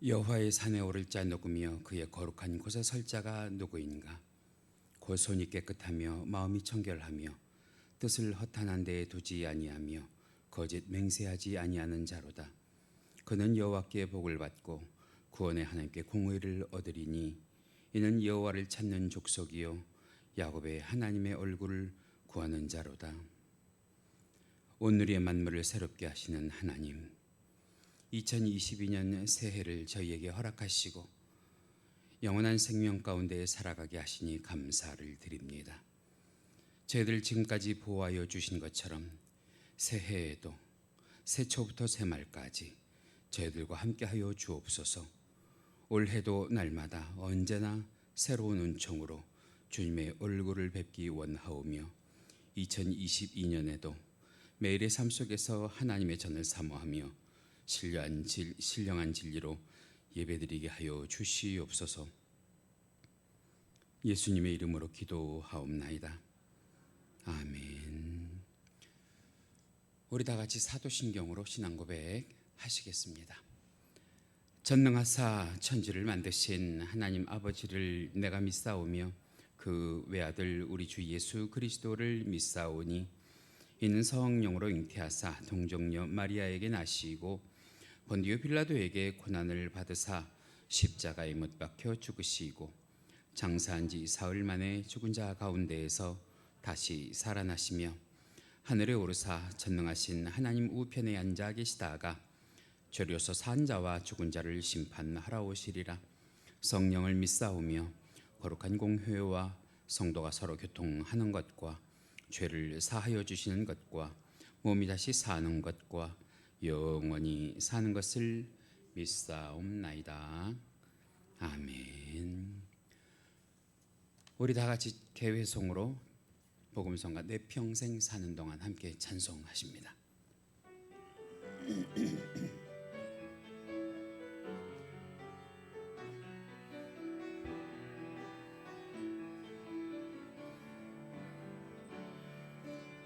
여호와의 산에 오를 자 누구며 그의 거룩한 곳에 설 자가 누구인가? 곧 손이 깨끗하며 마음이 청결하며 뜻을 허탄한 데에 두지 아니하며 거짓 맹세하지 아니하는 자로다. 그는 여호와께 복을 받고 구원의 하나님께 공의를 얻으리니 이는 여호와를 찾는 족속이요 야곱의 하나님의 얼굴을 구하는 자로다. 오늘의 만물을 새롭게 하시는 하나님, 2022년 새해를 저희에게 허락하시고 영원한 생명 가운데 살아가게 하시니 감사를 드립니다. 저희들 지금까지 보호하여 주신 것처럼 새해에도 새초부터 새말까지 저희들과 함께하여 주옵소서. 올해도 날마다 언제나 새로운 은총으로 주님의 얼굴을 뵙기 원하오며 2022년에도 매일의 삶 속에서 하나님의 전을 사모하며 신령한 진리로 예배드리게 하여 주시옵소서. 예수님의 이름으로 기도하옵나이다. 아멘. 우리 다 같이 사도신경으로 신앙 고백 하시겠습니다. 전능하사 천지를 만드신 하나님 아버지를 내가 믿사오며 그 외아들 우리 주 예수 그리스도를 믿사오니 이는 성령으로 잉태하사 동정녀 마리아에게 나시고 본디오 빌라도에게 고난을 받으사 십자가에 못 박혀 죽으시고 장사한 지 사흘 만에 죽은 자 가운데에서 다시 살아나시며 하늘에 오르사 전능하신 하나님 우편에 앉아 계시다가 죄로서 산 자와 죽은 자를 심판하러 오시리라. 성령을 믿사오며 거룩한 공회와 성도가 서로 교통하는 것과 죄를 사하여 주시는 것과 몸이 다시 사는 것과 영원히 사는 것을 믿사옵나이다. 아멘. 우리 다 같이 개회송으로 복음성가 내 평생 사는 동안 함께 찬송하십니다.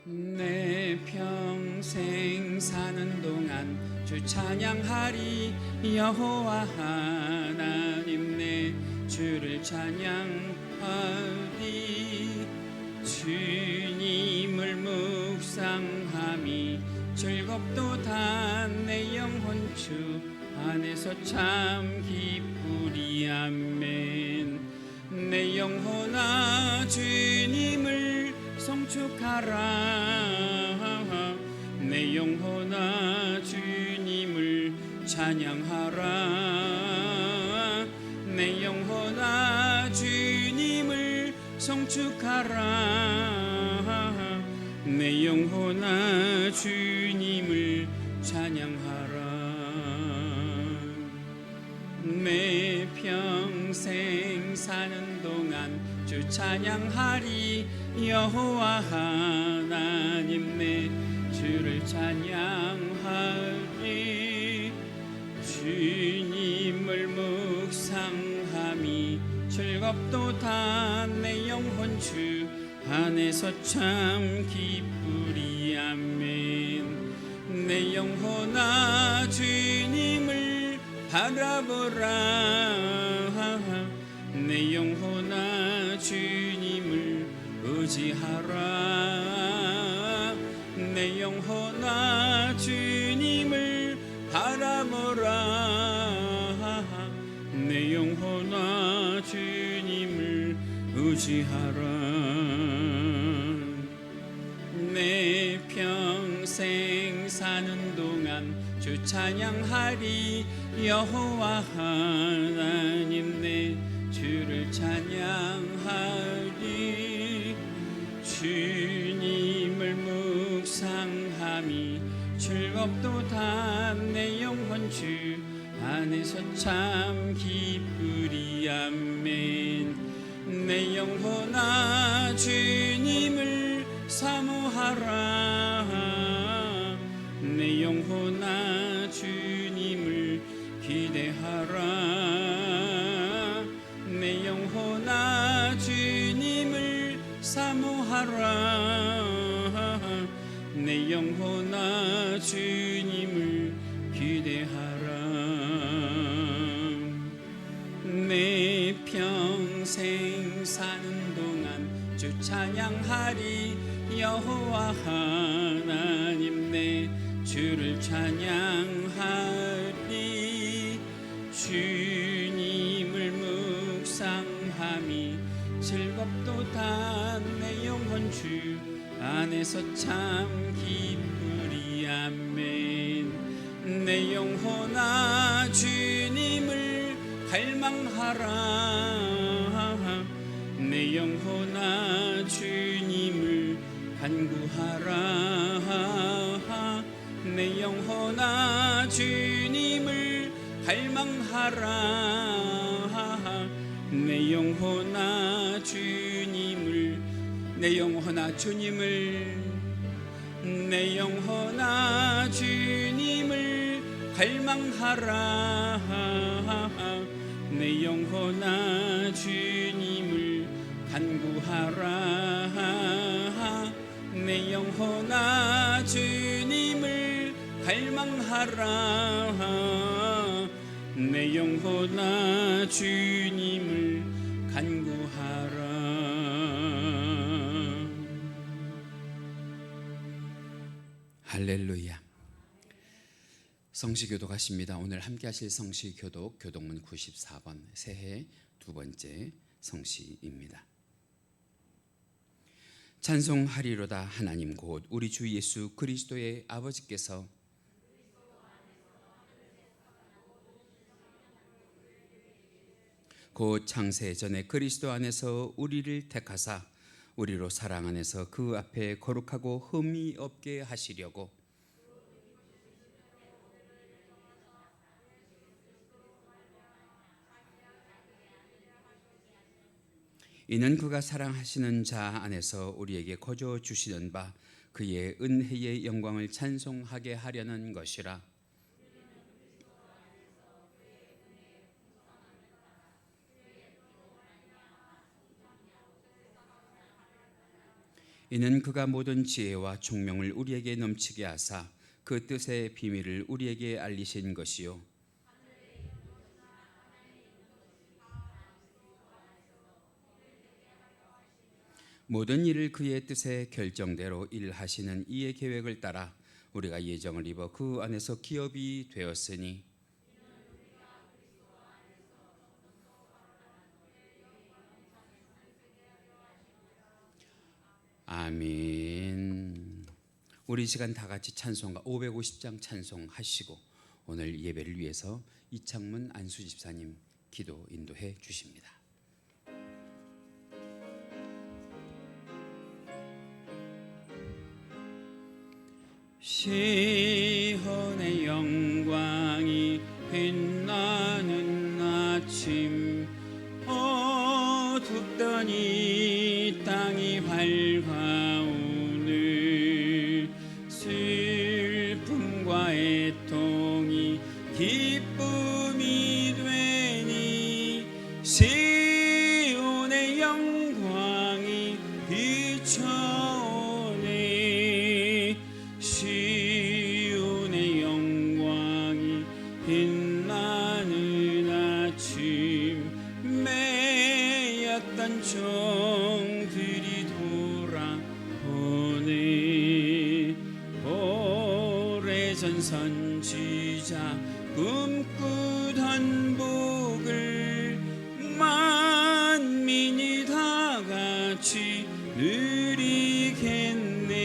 내 평생 사는 동안 주 찬양하리. 여호와 하나님 내 주를 찬양하리. 주님을 묵상함이 즐겁도다. 내 영혼 주 안에서 참 기쁘리. 아멘. 내 영혼아 주님을 송축하라. 내 영혼아 주님을 찬양하라. 내 영혼아 주님을 송축하라. 내 영혼아 주님을 찬양하라. 내 평생 사는 동안 주 찬양하리. 여호와 하나님 내 주를 찬양하리. 주님을 묵상함이 즐겁도다. 내 영혼 주 안에서 참 기쁘리. 아멘. 내 영혼아 주님을 바라보라. 내 영혼아 주님을 의지하라. 내 영혼아 주님을 바라보라. 내 영혼아 주님을 의지하라. 내 평생 사는 동안 주 찬양하리. 여호와 하나님 내 주를 찬양하리. 주님을 묵상함이 즐겁도다. 내 영혼 주 안에서 참 기쁘리. 아멘. 내 영혼아 주님을 사모하라. 내 영혼아 주님을 기대하라. 내 영혼아 주님을 사모하라. 내 영혼아 주님을 기대하라. 내 평생 사는 동안 주 찬양하리. 여호와 하나님 내 주를 찬양하리. 주님을 묵상함이 즐겁도다. 내 영혼 주 안에서 참 기쁘리. 아멘. 내 영혼아 주님을 갈망하라. 내 영혼아 주님을 간구하라. 내 영혼아 주님을 갈망하라. 내 영혼아 주님을, 내 영혼아 주님을, 내 영혼아 주님을 갈망하라. 내 영혼아 주님을 간구하라. 내 영혼아 주님을 갈망하라. 내 영혼아 주님을 간구하라. 할렐루야. 성시교독 하십니다. 오늘 함께 하실 성시교독 교독문 94번, 새해 두 번째 성시입니다. 찬송하리로다 하나님 곧 우리 주 예수 그리스도의 아버지께서 곧 창세 전에 그리스도 안에서 우리를 택하사 우리로 사랑 안에서 그 앞에 거룩하고 흠이 없게 하시려고 이는 그가 사랑하시는 자 안에서 우리에게 거저 주시는 바 그의 은혜의 영광을 찬송하게 하려는 것이라. 이는 그가 모든 지혜와 총명을 우리에게 넘치게 하사 그 뜻의 비밀을 우리에게 알리신 것이요 모든 일을 그의 뜻의 결정대로 일하시는 이의 계획을 따라 우리가 예정을 입어 그 안에서 기업이 되었으니 아멘. 우리 시간 다 같이 찬송가 550장 찬송하시고 오늘 예배를 위해서 이창문 안수 집사님 기도 인도해 주십니다. 시온의 영광이 빛나는 아침 어둡던 이 땅이 밝아오늘 슬픔과 애통이 기쁨이 되니 시온의 영광이 비춰오네 시온의 영광이 빛나는 아침 매였던 종들이 돌아오네 오래전 선지자 꿈꾸던 복을 만민이 다 같이 누리겠네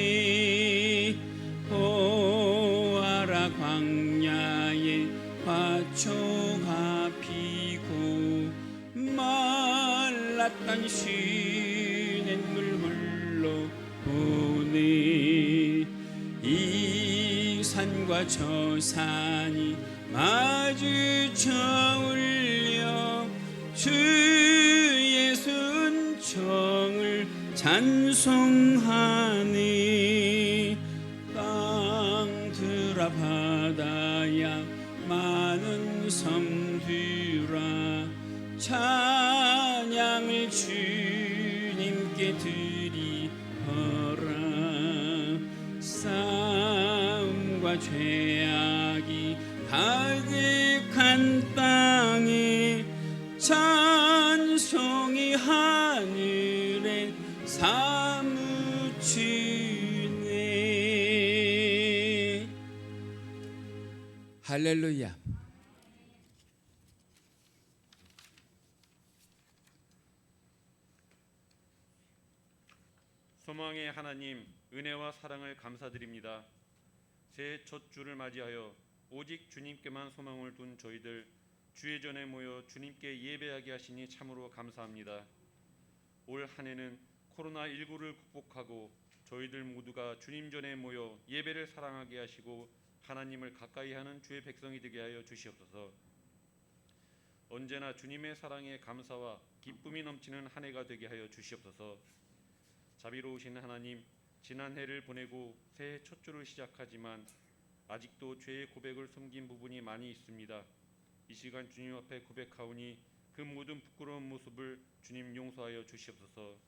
보아라 광야에 화초가 피고 말랐던 시냇물 흘러오네 이 산과 저 산이 마주쳐 울려 주 예수 은총을 찬송하니 땅들아 바다야 많은 섬들아 찬양을 주님께 드리어라 싸움과 죄악이 가득한 땅에 찬송이 하늘에 사무치네. 할렐루야. 소망의 하나님, 은혜와 사랑을 감사드립니다. 새해 첫 주를 맞이하여 오직 주님께만 소망을 둔 저희들 주의 전에 모여 주님께 예배하게 하시니 참으로 감사합니다. 올 한 해는 코로나19를 극복하고 저희들 모두가 주님 전에 모여 예배를 사랑하게 하시고 하나님을 가까이 하는 주의 백성이 되게 하여 주시옵소서. 언제나 주님의 사랑에 감사와 기쁨이 넘치는 한 해가 되게 하여 주시옵소서. 자비로우신 하나님, 지난 해를 보내고 새해 첫 주를 시작하지만 아직도 죄의 고백을 숨긴 부분이 많이 있습니다. 이 시간 주님 앞에 고백하오니 그 모든 부끄러운 모습을 주님 용서하여 주시옵소서.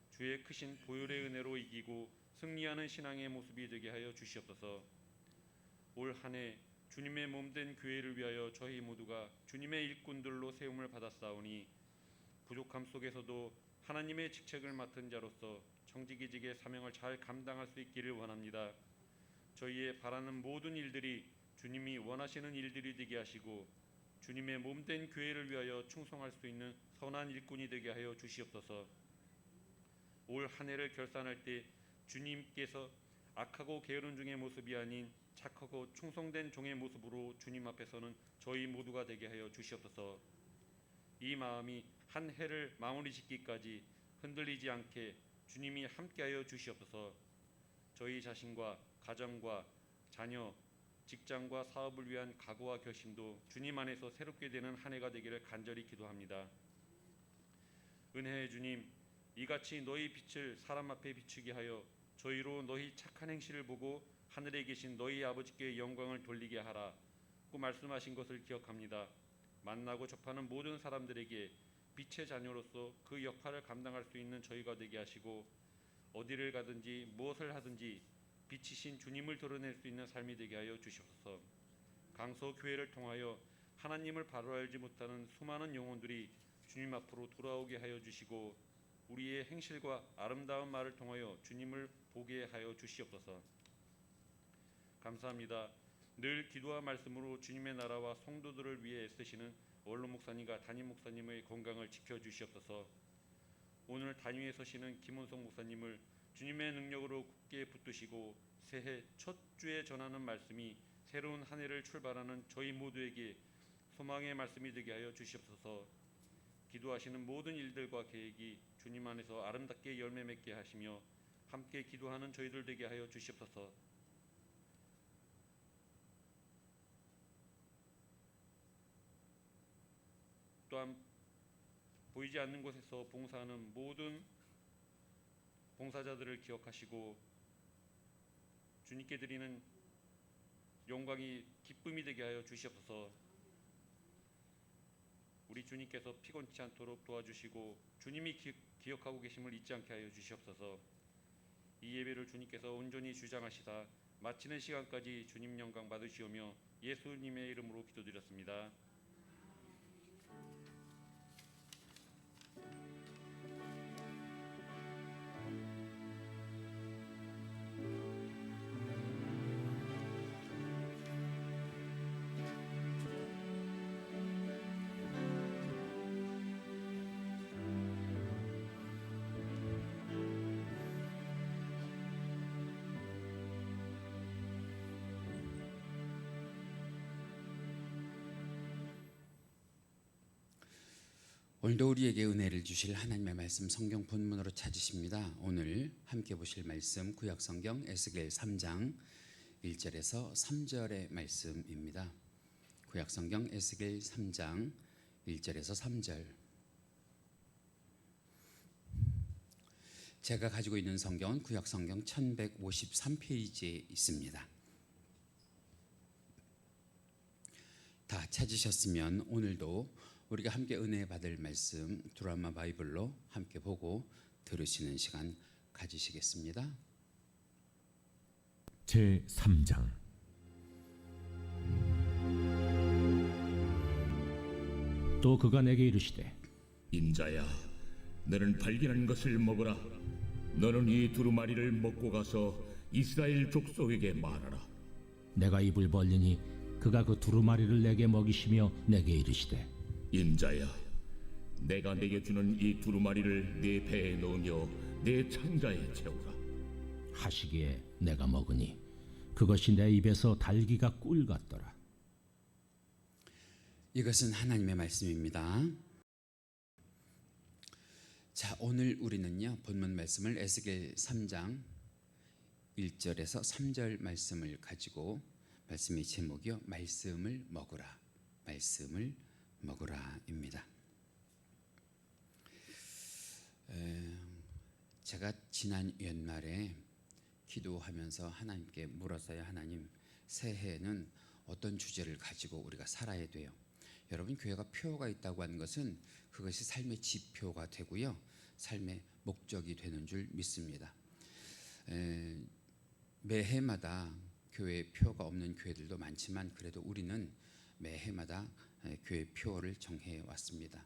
주의 크신 보혈의 은혜로 이기고 승리하는 신앙의 모습이 되게 하여 주시옵소서. 올 한 해 주님의 몸된 교회를 위하여 저희 모두가 주님의 일꾼들로 세움을 받았사오니 부족함 속에서도 하나님의 직책을 맡은 자로서 청지기직의 사명을 잘 감당할 수 있기를 원합니다. 저희의 바라는 모든 일들이 주님이 원하시는 일들이 되게 하시고 주님의 몸된 교회를 위하여 충성할 수 있는 선한 일꾼이 되게 하여 주시옵소서. 올 한 해를 결산할 때 주님께서 악하고 게으른 종의 모습이 아닌 착하고 충성된 종의 모습으로 주님 앞에서는 저희 모두가 되게 하여 주시옵소서. 이 마음이 한 해를 마무리 짓기까지 흔들리지 않게 주님이 함께하여 주시옵소서. 저희 자신과 가정과 자녀, 직장과 사업을 위한 각오와 결심도 주님 안에서 새롭게 되는 한 해가 되기를 간절히 기도합니다. 은혜의 주님, 이같이 너희 빛을 사람 앞에 비추게 하여 저희로 너희 착한 행실을 보고 하늘에 계신 너희 아버지께 영광을 돌리게 하라고 말씀하신 것을 기억합니다. 만나고 접하는 모든 사람들에게 빛의 자녀로서 그 역할을 감당할 수 있는 저희가 되게 하시고 어디를 가든지 무엇을 하든지 빛이신 주님을 드러낼 수 있는 삶이 되게 하여 주시옵소서. 강서교회를 통하여 하나님을 바로 알지 못하는 수많은 영혼들이 주님 앞으로 돌아오게 하여 주시고 우리의 행실과 아름다운 말을 통하여 주님을 보게 하여 주시옵소서. 감사합니다. 늘 기도와 말씀으로 주님의 나라와 성도들을 위해 애쓰시는 원로 목사님과 담임 목사님의 건강을 지켜주시옵소서. 오늘 단위에 서시는 김원성 목사님을 주님의 능력으로 굳게 붙드시고 새해 첫 주에 전하는 말씀이 새로운 한 해를 출발하는 저희 모두에게 소망의 말씀이 되게 하여 주시옵소서. 기도하시는 모든 일들과 계획이 주님 안에서 아름답게 열매 맺게 하시며 함께 기도하는 저희들 되게 하여 주시옵소서. 또한 보이지 않는 곳에서 봉사하는 모든 봉사자들을 기억하시고 주님께 드리는 영광이 기쁨이 되게 하여 주시옵소서. 우리 주님께서 피곤치 않도록 도와주시고 주님이 기억하고 계심을 잊지 않게 하여 주시옵소서. 이 예배를 주님께서 온전히 주장하시다 마치는 시간까지 주님 영광 받으시오며 예수님의 이름으로 기도드렸습니다. 오늘도 우리에게 은혜를 주실 하나님의 말씀 성경 본문으로 찾으십니다. 오늘 함께 보실 말씀 구약성경 에스겔 3장 1절에서 3절의 말씀입니다. 구약성경 에스겔 3장 1절에서 3절. 제가 가지고 있는 성경은 구약성경 1153페이지에 있습니다. 다 찾으셨으면 오늘도 우리가 함께 은혜 받을 말씀 드라마 바이블로 함께 보고 들으시는 시간 가지시겠습니다. 또 그가 내게 이르시되 인자야, 너는 발견한 것을 먹으라. 너는 이 두루마리를 먹고 가서 이스라엘 족속에게 말하라. 내가 입을 벌리니 그가 그 두루마리를 내게 먹이시며 내게 이르시되 인자야, 내가 내게 주는 이 두루마리를 네 배에 넣으며 내 창자에 채우라. 하시기에 내가 먹으니 그것이 내 입에서 달기가 꿀 같더라. 이것은 하나님의 말씀입니다. 자, 오늘 우리는요 본문 말씀을 에스겔 3장 1절에서 3절 말씀을 가지고 말씀의 제목이요 말씀을 먹으라, 말씀을 먹으라입니다. 제가 지난 연말에 기도하면서 하나님께 물었어요. 하나님, 새해에는 어떤 주제를 가지고 우리가 살아야 돼요? 여러분, 교회가 표가 있다고 하는 것은 그것이 삶의 지표가 되고요, 삶의 목적이 되는 줄 믿습니다. 매해마다 교회에 표가 없는 교회들도 많지만 그래도 우리는 매해마다 교회 표를 정해 왔습니다.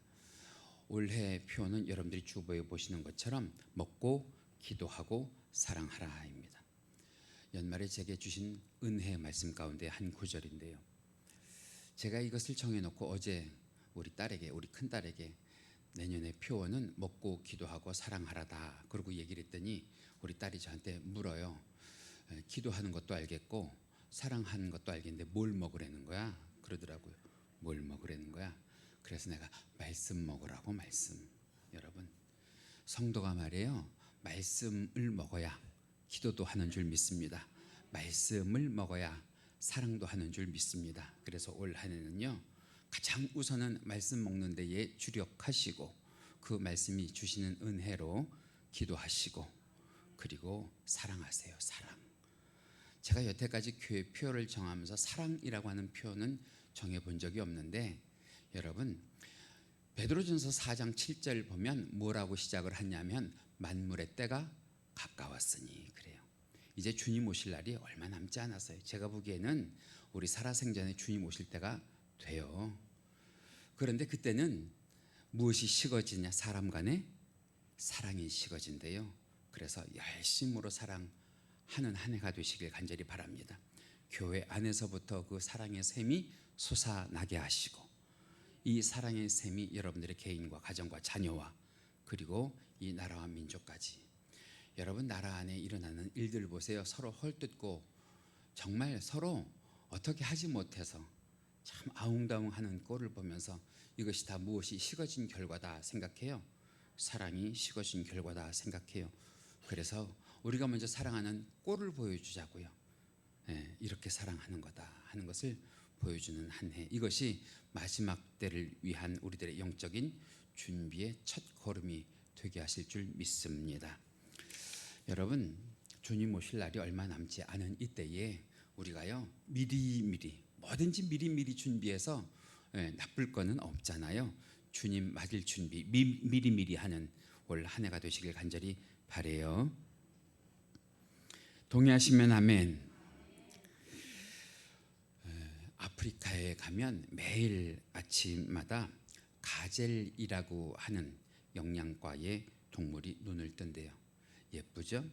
올해 표는 여러분들이 주보에 보시는 것처럼 먹고 기도하고 사랑하라입니다. 연말에 제게 주신 은혜의 말씀 가운데 한 구절인데요, 제가 이것을 정해놓고 어제 우리 딸에게, 우리 큰딸에게 내년의 표어는 먹고 기도하고 사랑하라다 그러고 얘기를 했더니 우리 딸이 저한테 물어요. 기도하는 것도 알겠고 사랑하는 것도 알겠는데 뭘 먹으라는 거야? 그러더라고요. 뭘 먹으라는 거야? 그래서 내가 말씀 먹으라고. 말씀. 여러분, 성도가 말이에요, 말씀을 먹어야 기도도 하는 줄 믿습니다. 말씀을 먹어야 사랑도 하는 줄 믿습니다. 그래서 올 한 해는요 가장 우선은 말씀 먹는 데에 주력하시고 그 말씀이 주시는 은혜로 기도하시고 그리고 사랑하세요. 사랑. 제가 여태까지 교회 표를 정하면서 사랑이라고 하는 표는 정해본 적이 없는데, 여러분, 베드로전서 4장 7절 보면 뭐라고 시작을 하냐면 만물의 때가 가까웠으니 그래요. 이제 주님 오실 날이 얼마 남지 않았어요. 제가 보기에는 우리 살아생전에 주님 오실 때가 돼요. 그런데 그때는 무엇이 식어지냐? 사람 간의 사랑이 식어진대요. 그래서 열심으로 사랑하는 한 해가 되시길 간절히 바랍니다. 교회 안에서부터 그 사랑의 샘이 솟아나게 하시고 이 사랑의 샘이 여러분들의 개인과 가정과 자녀와 그리고 이 나라와 민족까지, 여러분 나라 안에 일어나는 일들 보세요. 서로 헐뜯고 정말 서로 어떻게 하지 못해서 참 아웅다웅하는 꼴을 보면서 이것이 다 무엇이 식어진 결과다 생각해요. 사랑이 식어진 결과다 생각해요. 그래서 우리가 먼저 사랑하는 꼴을 보여주자고요. 이렇게 사랑하는 거다 하는 것을 보여주는 한 해, 이것이 마지막 때를 위한 우리들의 영적인 준비의 첫 걸음이 되게 하실 줄 믿습니다. 여러분, 주님 오실 날이 얼마 남지 않은 이때에 우리가요 미리미리 뭐든지 미리미리 준비해서 나쁠 거는 없잖아요. 주님 맞을 준비 미리미리 하는 올 한 해가 되시길 간절히 바래요. 동의하시면 아멘. 아프리카에 가면 매일 아침마다 가젤이라고 하는 영양과의 동물이 눈을 뜬대요. 예쁘죠?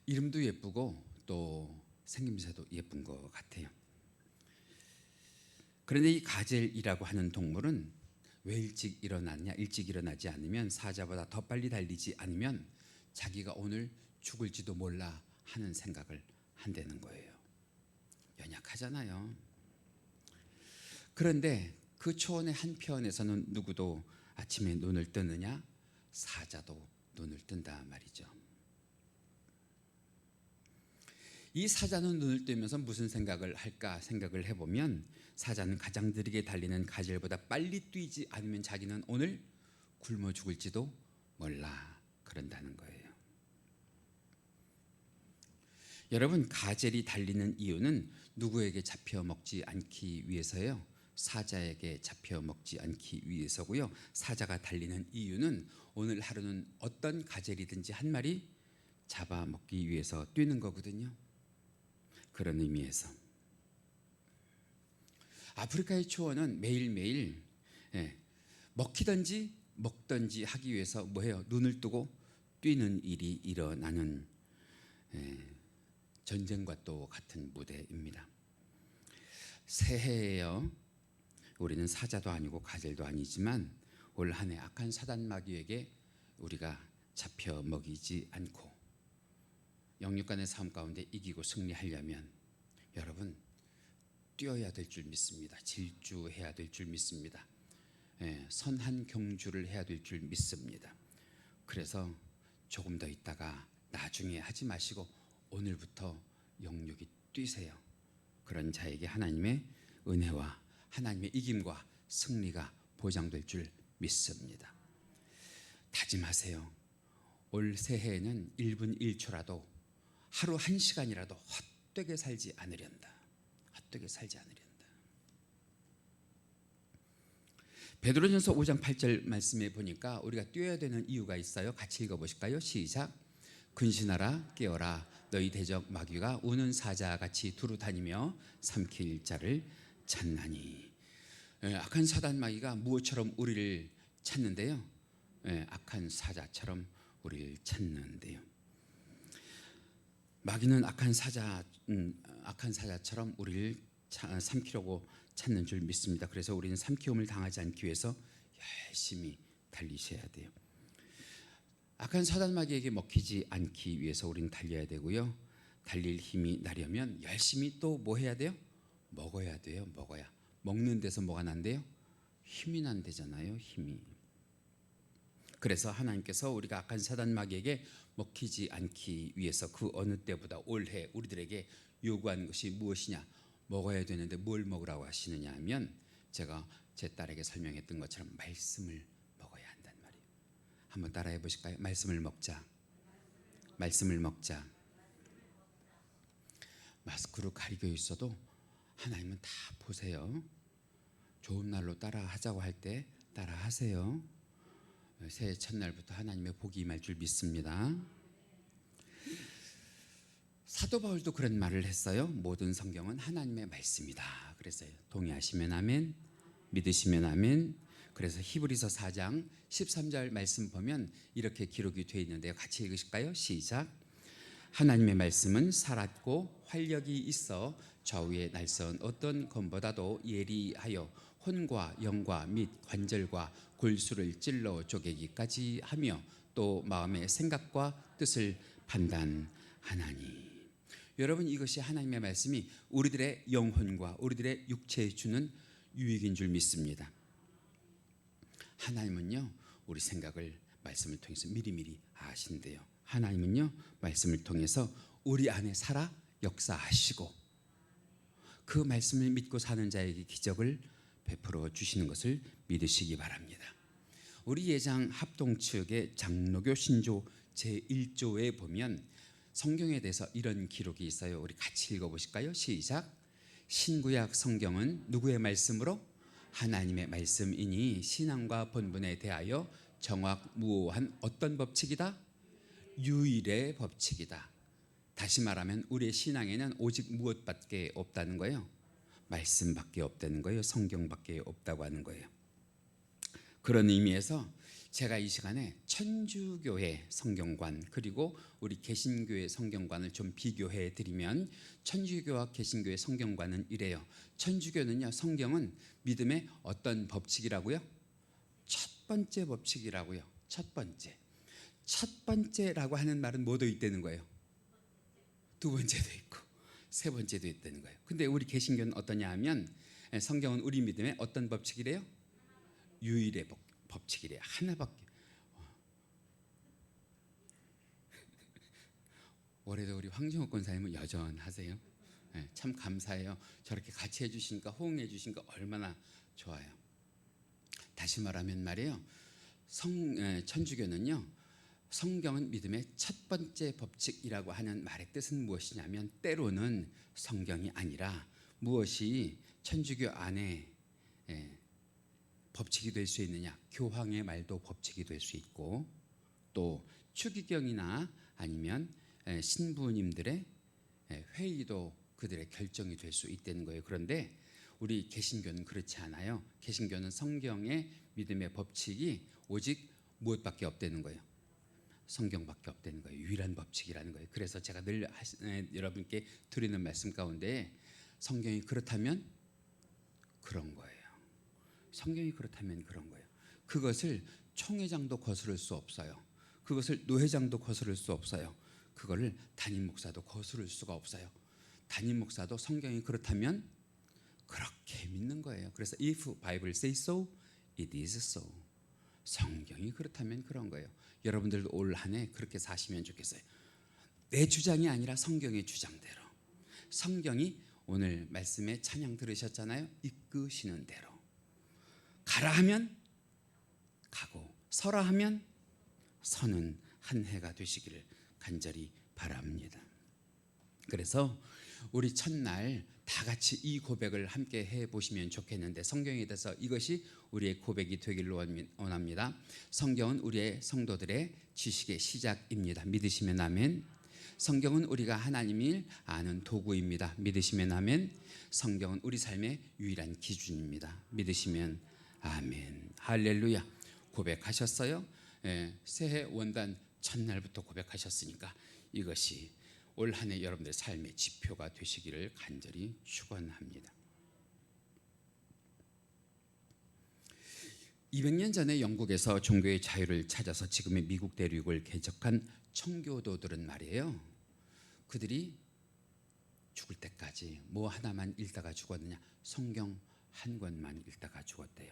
이름도 예쁘고 또 생김새도 예쁜 것 같아요. 그런데 이 가젤이라고 하는 동물은 왜 일찍 일어났냐? 일찍 일어나지 않으면 사자보다 더 빨리 달리지 않으면 자기가 오늘 죽을지도 몰라 하는 생각을 한다는 거예요. 연약하잖아요. 그런데 그 초원의 한편에서는 누구도 아침에 눈을 뜨느냐? 사자도 눈을 뜬다 말이죠. 이 사자는 눈을 뜨면서 무슨 생각을 할까 생각을 해보면, 사자는 가장 느리게 달리는 가젤보다 빨리 뛰지 않으면 자기는 오늘 굶어 죽을지도 몰라 그런다는 거예요. 여러분, 가젤이 달리는 이유는 누구에게 잡혀 먹지 않기 위해서요, 사자에게 잡혀 먹지 않기 위해서고요. 사자가 달리는 이유는 오늘 하루는 어떤 가젤이든지 한 마리 잡아먹기 위해서 뛰는 거거든요. 그런 의미에서 아프리카의 초원은 매일매일 먹히든지 먹든지 하기 위해서 뭐해요? 눈을 뜨고 뛰는 일이 일어나는 전쟁과 또 같은 무대입니다. 새해에요. 우리는 사자도 아니고 가젤도 아니지만 올 한 해 악한 사단 마귀에게 우리가 잡혀 먹이지 않고 영육간의 삶 가운데 이기고 승리하려면 여러분 뛰어야 될 줄 믿습니다. 질주해야 될 줄 믿습니다. 선한 경주를 해야 될 줄 믿습니다. 그래서 조금 더 있다가 나중에 하지 마시고 오늘부터 영육이 뛰세요. 그런 자에게 하나님의 은혜와 하나님의 이김과 승리가 보장될 줄 믿습니다. 다짐하세요. 올 새해에는 1분 1초라도 하루 1시간이라도 헛되게 살지 않으련다. 헛되게 살지 않으련다. 베드로전서 5장 8절 말씀에 보니까 우리가 뛰어야 되는 이유가 있어요. 같이 읽어보실까요? 시작. 근신하라 깨어라 너희 대적 마귀가 우는 사자같이 두루 다니며 삼킬 자를 찾나니. 악한 사단 마귀가 무엇처럼 우리를 찾는데요? 악한 사자처럼 우리를 찾는데요. 마귀는 악한 사자처럼 우리를 삼키려고 찾는 줄 믿습니다. 그래서 우리는 삼키움을 당하지 않기 위해서 열심히 달리셔야 돼요. 악한 사단 마귀에게 먹히지 않기 위해서 우리는 달려야 되고요. 달릴 힘이 나려면 열심히 또 뭐 해야 돼요? 먹어야 돼요. 먹어야. 먹는 데서 뭐가 난대요? 힘이 난대잖아요. 힘이. 그래서 하나님께서 우리가 악한 사단 마귀에게 먹히지 않기 위해서 그 어느 때보다 올해 우리들에게 요구한 것이 무엇이냐? 먹어야 되는데 뭘 먹으라고 하시느냐 하면 제가 제 딸에게 설명했던 것처럼 말씀을 먹어야 한단 말이에요. 한번 따라해 보실까요? 말씀을 먹자. 말씀을 먹자. 마스크로 가리고 있어도 하나님은 다 보세요. 좋은 날로 따라하자고 할 때 따라하세요. 새해 첫날부터 하나님의 복이 임할 줄 믿습니다. 사도 바울도 그런 말을 했어요. 모든 성경은 하나님의 말씀이다. 그랬어요. 동의하시면 아멘, 믿으시면 아멘. 그래서 히브리서 4장 13절 말씀 보면 이렇게 기록이 되어 있는데요. 같이 읽으실까요? 시작. 하나님의 말씀은 살았고 활력이 있어 좌우에 날선 어떤 검보다도 예리하여 혼과 영과 및 관절과 골수를 찔러 쪼개기까지 하며 또 마음의 생각과 뜻을 판단하나니. 여러분, 이것이 하나님의 말씀이 우리들의 영혼과 우리들의 육체에 주는 유익인 줄 믿습니다. 하나님은요 우리 생각을 말씀을 통해서 미리미리 아신대요. 하나님은요 말씀을 통해서 우리 안에 살아 역사하시고 그 말씀을 믿고 사는 자에게 기적을 베풀어 주시는 것을 믿으시기 바랍니다. 우리 예장 합동 측의 장로교 신조 제1조에 보면 성경에 대해서 이런 기록이 있어요. 우리 같이 읽어보실까요? 시작. 신구약 성경은 누구의 말씀으로? 하나님의 말씀이니 신앙과 본분에 대하여 정확무오한 어떤 법칙이다? 유일의 법칙이다. 다시 말하면 우리의 신앙에는 오직 무엇밖에 없다는 거예요? 말씀밖에 없다는 거예요. 성경밖에 없다고 하는 거예요. 그런 의미에서 제가 이 시간에 천주교의 성경관 그리고 우리 개신교의 성경관을 좀 비교해 드리면 천주교와 개신교의 성경관은 이래요. 천주교는요 성경은 믿음의 어떤 법칙이라고요? 첫 번째 법칙이라고요. 첫 번째라고 하는 말은 뭐도 있다는 거예요? 두 번째도 있고 세 번째도 있다는 거예요. 근데 우리 개신교는 어떠냐 하면 성경은 우리 믿음의 어떤 법칙이래요? 유일의 법칙이래요. 하나밖에. 올해도 우리 황정옥 권사님은 여전하세요. 참 감사해요. 저렇게 같이 해주시니까 호응해 주시니까 얼마나 좋아요. 다시 말하면 말이에요. 천주교는요 성경은 믿음의 첫 번째 법칙이라고 하는 말의 뜻은 무엇이냐면 때로는 성경이 아니라 무엇이 천주교 안에 법칙이 될 수 있느냐, 교황의 말도 법칙이 될 수 있고 또 추기경이나 아니면 신부님들의 회의도 그들의 결정이 될 수 있다는 거예요. 그런데 우리 개신교는 그렇지 않아요. 개신교는 성경의 믿음의 법칙이 오직 무엇밖에 없다는 거예요. 성경밖에 없다는 거예요. 유일한 법칙이라는 거예요. 그래서 제가 늘 여러분께 드리는 말씀 가운데 성경이 그렇다면 그런 거예요. 성경이 그렇다면 그런 거예요. 그것을 총회장도 거스를 수 없어요. 그것을 노회장도 거스를 수 없어요. 그거를 담임 목사도 거스를 수가 없어요. 담임 목사도 성경이 그렇다면 그렇게 믿는 거예요. 그래서 if Bible say so, it is so. 성경이 그렇다면 그런 거예요. 여러분들도 올 한 해 그렇게 사시면 좋겠어요. 내 주장이 아니라 성경의 주장대로. 성경이 오늘 말씀에 찬양 들으셨잖아요. 이끄시는 대로. 가라 하면 가고 서라 하면 서는 한 해가 되시기를 간절히 바랍니다. 그래서 우리 첫날 다 같이 이 고백을 함께 해보시면 좋겠는데, 성경에 대해서 이것이 우리의 고백이 되기를 원합니다. 성경은 우리의 성도들의 지식의 시작입니다. 믿으시면 아멘. 성경은 우리가 하나님을 아는 도구입니다. 믿으시면 아멘. 성경은 우리 삶의 유일한 기준입니다. 믿으시면 아멘. 할렐루야. 고백하셨어요? 새해 원단 첫날부터 고백하셨으니까 이것이 올 한 해 여러분들의 삶의 지표가 되시기를 간절히 축원합니다. 200년 전에 영국에서 종교의 자유를 찾아서 지금의 미국 대륙을 개척한 청교도들은 말이에요, 그들이 죽을 때까지 뭐 하나만 읽다가 죽었느냐? 성경 한 권만 읽다가 죽었대요.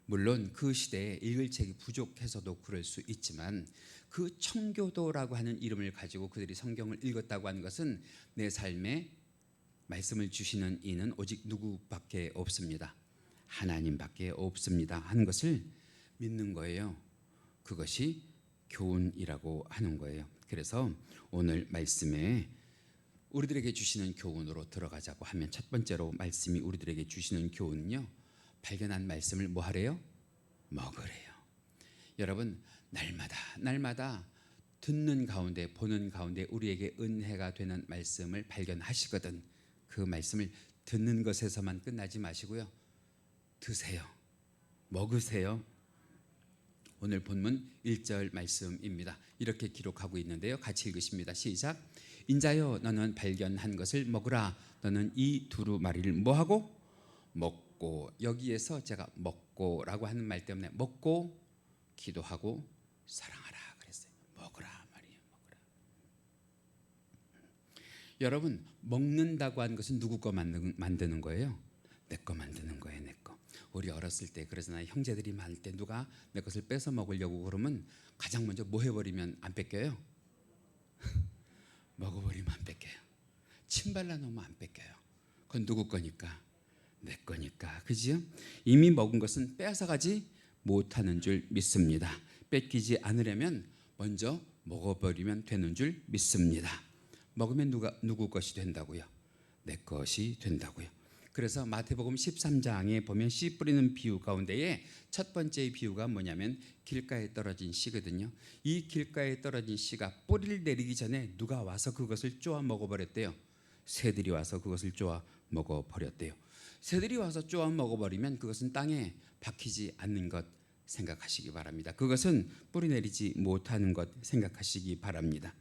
물론 그 시대에 읽을 책이 부족해서도 그럴 수 있지만 그 청교도라고 하는 이름을 가지고 그들이 성경을 읽었다고 하는 것은 내 삶에 말씀을 주시는 이는 오직 누구밖에 없습니다. 하나님밖에 없습니다 하는 것을 믿는 거예요. 그것이 교훈이라고 하는 거예요. 그래서 오늘 말씀에 우리들에게 주시는 교훈으로 들어가자고 하면, 첫 번째로 말씀이 우리들에게 주시는 교훈은요, 발견한 말씀을 뭐 하래요? 먹으래요. 여러분, 날마다 듣는 가운데 보는 가운데 우리에게 은혜가 되는 말씀을 발견하시거든. 그 말씀을 듣는 것에서만 끝나지 마시고요, 드세요. 먹으세요. 오늘 본문 1절 말씀입니다. 이렇게 기록하고 있는데요, 같이 읽으십니다. 시작. 인자여 너는 발견한 것을 먹으라. 너는 이 두루마리를 뭐하고? 먹고. 여기에서 제가 먹고라고 하는 말 때문에 먹고 기도하고 사랑하라 그랬어요. 먹으라 말이에요. 먹으라. 여러분, 먹는다고 하는 것은 누구 거 만드는 거예요? 내 거 만드는 거예요. 내 거. 우리 어렸을 때 그러잖아요. 형제들이 많을 때 누가 내 것을 뺏어 먹으려고 그러면 가장 먼저 뭐 해버리면 안 뺏겨요? 먹어버리면 안 뺏겨요. 침 발라놓으면 안 뺏겨요. 그건 누구 거니까? 내 거니까. 그죠? 이미 먹은 것은 빼앗아가지 못하는 줄 믿습니다. 뺏기지 않으려면 먼저 먹어버리면 되는 줄 믿습니다. 먹으면 누구 것이 된다고요? 내 것이 된다고요. 그래서 마태복음 13장에 보면 씨 뿌리는 비유 가운데에 첫 번째 비유가 뭐냐면 길가에 떨어진 씨거든요. 이 길가에 떨어진 씨가 뿌리를 내리기 전에 누가 와서 그것을 쪼아 먹어버렸대요. 새들이 와서 그것을 쪼아 먹어버렸대요. 새들이 와서 쪼아 먹어버리면 그것은 땅에 박히지 않는 것 생각하시기 바랍니다. 그것은 뿌리 내리지 못하는 것 생각하시기 바랍니다.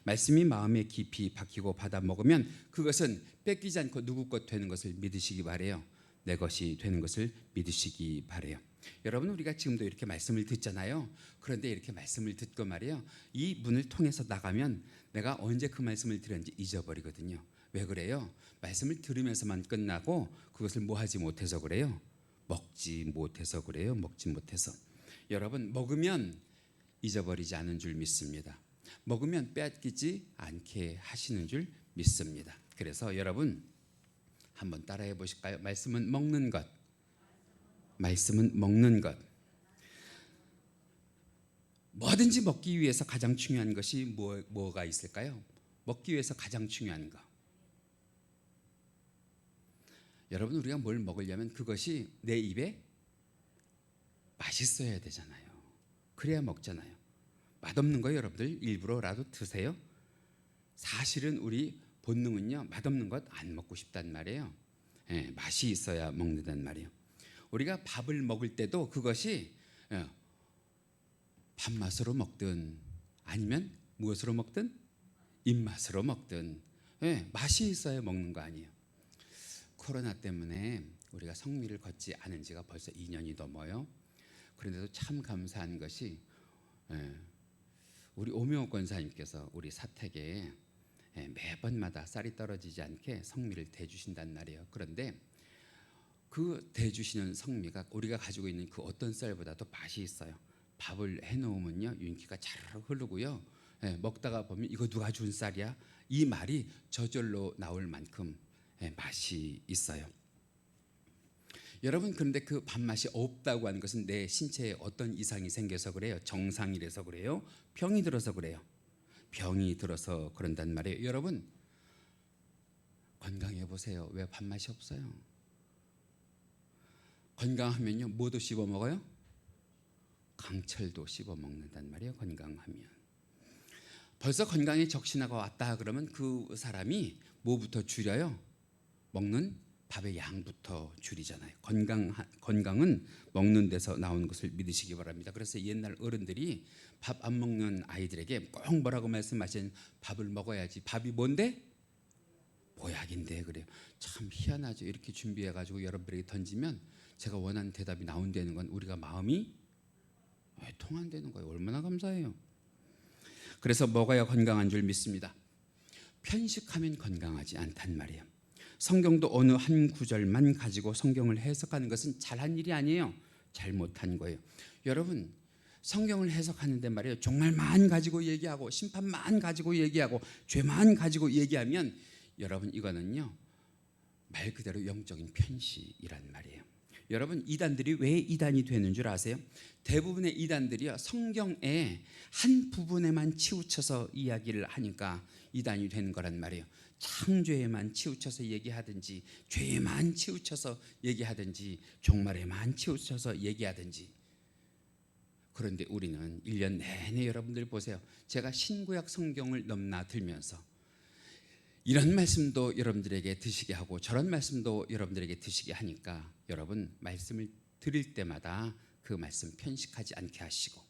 말씀이 마음에 깊이 박히고 받아 먹으면 그것은 뺏기지 않고 누구 것 되는 것을 믿으시기 바래요. 내 것이 되는 것을 믿으시기 바래요. 여러분, 우리가 지금도 이렇게 말씀을 듣잖아요. 그런데 이렇게 말씀을 듣고 말이에요, 이 문을 통해서 나가면 내가 언제 그 말씀을 들었는지 잊어버리거든요. 왜 그래요? 말씀을 들으면서만 끝나고 그것을 뭐 하지 못해서 그래요? 먹지 못해서 그래요. 먹지 못해서. 여러분, 먹으면 잊어버리지 않은 줄 믿습니다. 먹으면 빼앗기지 않게 하시는 줄 믿습니다. 그래서 여러분 한번 따라해 보실까요? 말씀은 먹는 것. 말씀은 먹는 것. 뭐든지 먹기 위해서 가장 중요한 것이 뭐가 있을까요? 먹기 위해서 가장 중요한 거. 여러분, 우리가 뭘 먹으려면 그것이 내 입에 맛있어야 되잖아요. 그래야 먹잖아요. 맛없는 거 여러분들 일부러라도 드세요. 사실은 우리 본능은요, 맛없는 것 안 먹고 싶단 말이에요. 맛이 있어야 먹는단 말이에요. 우리가 밥을 먹을 때도 그것이 밥맛으로 먹든 아니면 무엇으로 먹든 입맛으로 먹든 맛이 있어야 먹는 거 아니에요. 코로나 때문에 우리가 성미를 걷지 않은 지가 벌써 2년이 넘어요. 그런데도 참 감사한 것이 우리 오명옥 권사님께서 우리 사택에 매번마다 쌀이 떨어지지 않게 성미를 대주신단 말이에요. 그런데 그 대주시는 성미가 우리가 가지고 있는 그 어떤 쌀보다도 맛이 있어요. 밥을 해놓으면요 윤기가 자르르 흐르고요. 먹다가 보면 이거 누가 준 쌀이야? 이 말이 저절로 나올 만큼 맛이 있어요. 여러분, 그런데 그 밥맛이 없다고 하는 것은 내 신체에 어떤 이상이 생겨서 그래요? 정상이라서 그래요? 병이 들어서 그래요? 병이 들어서 그런단 말이에요. 여러분 건강해 보세요. 왜 밥맛이 없어요? 건강하면요 뭐도 씹어 먹어요? 강철도 씹어 먹는단 말이에요. 건강하면 벌써 건강에 적신호가 왔다 그러면 그 사람이 뭐부터 줄여요? 먹는 밥의 양부터 줄이잖아요. 건강은 먹는 데서 나오는 것을 믿으시기 바랍니다. 그래서 옛날 어른들이 밥 안 먹는 아이들에게 꼭 뭐라고 말씀하시는 밥을 먹어야지. 밥이 뭔데? 보약인데 그래요. 참 희한하죠. 이렇게 준비해가지고 여러분들에게 던지면 제가 원하는 대답이 나온다는 건 우리가 마음이 통한다는 거예요. 얼마나 감사해요. 그래서 먹어야 건강한 줄 믿습니다. 편식하면 건강하지 않단 말이에요. 성경도 어느 한 구절만 가지고 성경을 해석하는 것은 잘한 일이 아니에요. 잘못한 거예요. 여러분 성경을 해석하는데 말이에요. 종말만 가지고 얘기하고 심판만 가지고 얘기하고 죄만 가지고 얘기하면 여러분 이거는요 말 그대로 영적인 편식이란 말이에요. 여러분 이단들이 왜 이단이 되는 줄 아세요? 대부분의 이단들이요 성경의 한 부분에만 치우쳐서 이야기를 하니까 이단이 되는 거란 말이에요. 창조에만 치우쳐서 얘기하든지 죄에만 치우쳐서 얘기하든지 종말에만 치우쳐서 얘기하든지. 그런데 우리는 1년 내내 여러분들 보세요. 제가 신구약 성경을 넘나들면서 이런 말씀도 여러분들에게 드시게 하고 저런 말씀도 여러분들에게 드시게 하니까 여러분 말씀을 드릴 때마다 그 말씀 편식하지 않게 하시고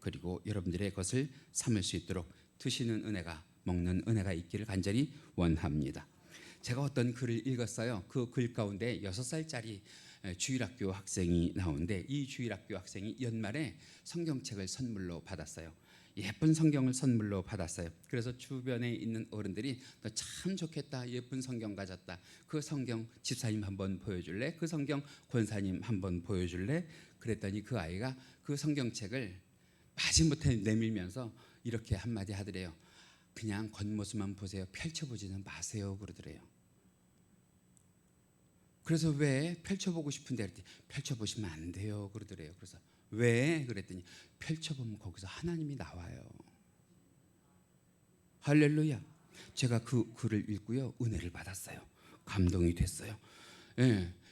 그리고 여러분들의 것을 삼을 수 있도록 드시는 은혜가 먹는 은혜가 있기를 간절히 원합니다. 제가 어떤 글을 읽었어요. 그 글 가운데 6살짜리 주일학교 학생이 나오는데 이 주일학교 학생이 연말에 성경책을 선물로 받았어요. 예쁜 성경을 선물로 받았어요. 그래서 주변에 있는 어른들이 너 참 좋겠다. 예쁜 성경 가졌다. 그 성경 집사님 한번 보여줄래? 그 성경 권사님 한번 보여줄래? 그랬더니 그 아이가 그 성경책을 마지못해 내밀면서 이렇게 한마디 하더래요. 그냥 겉모습만 보세요. 펼쳐보지는 마세요. 그러더래요. 그래서 왜 펼쳐보고 싶은데 그랬더니 펼쳐보시면 안 돼요. 그러더래요. 그래서 왜? 그랬더니 펼쳐보면 거기서 하나님이 나와요. 할렐루야. 제가 그 글을 읽고요 은혜를 받았어요. 감동이 됐어요.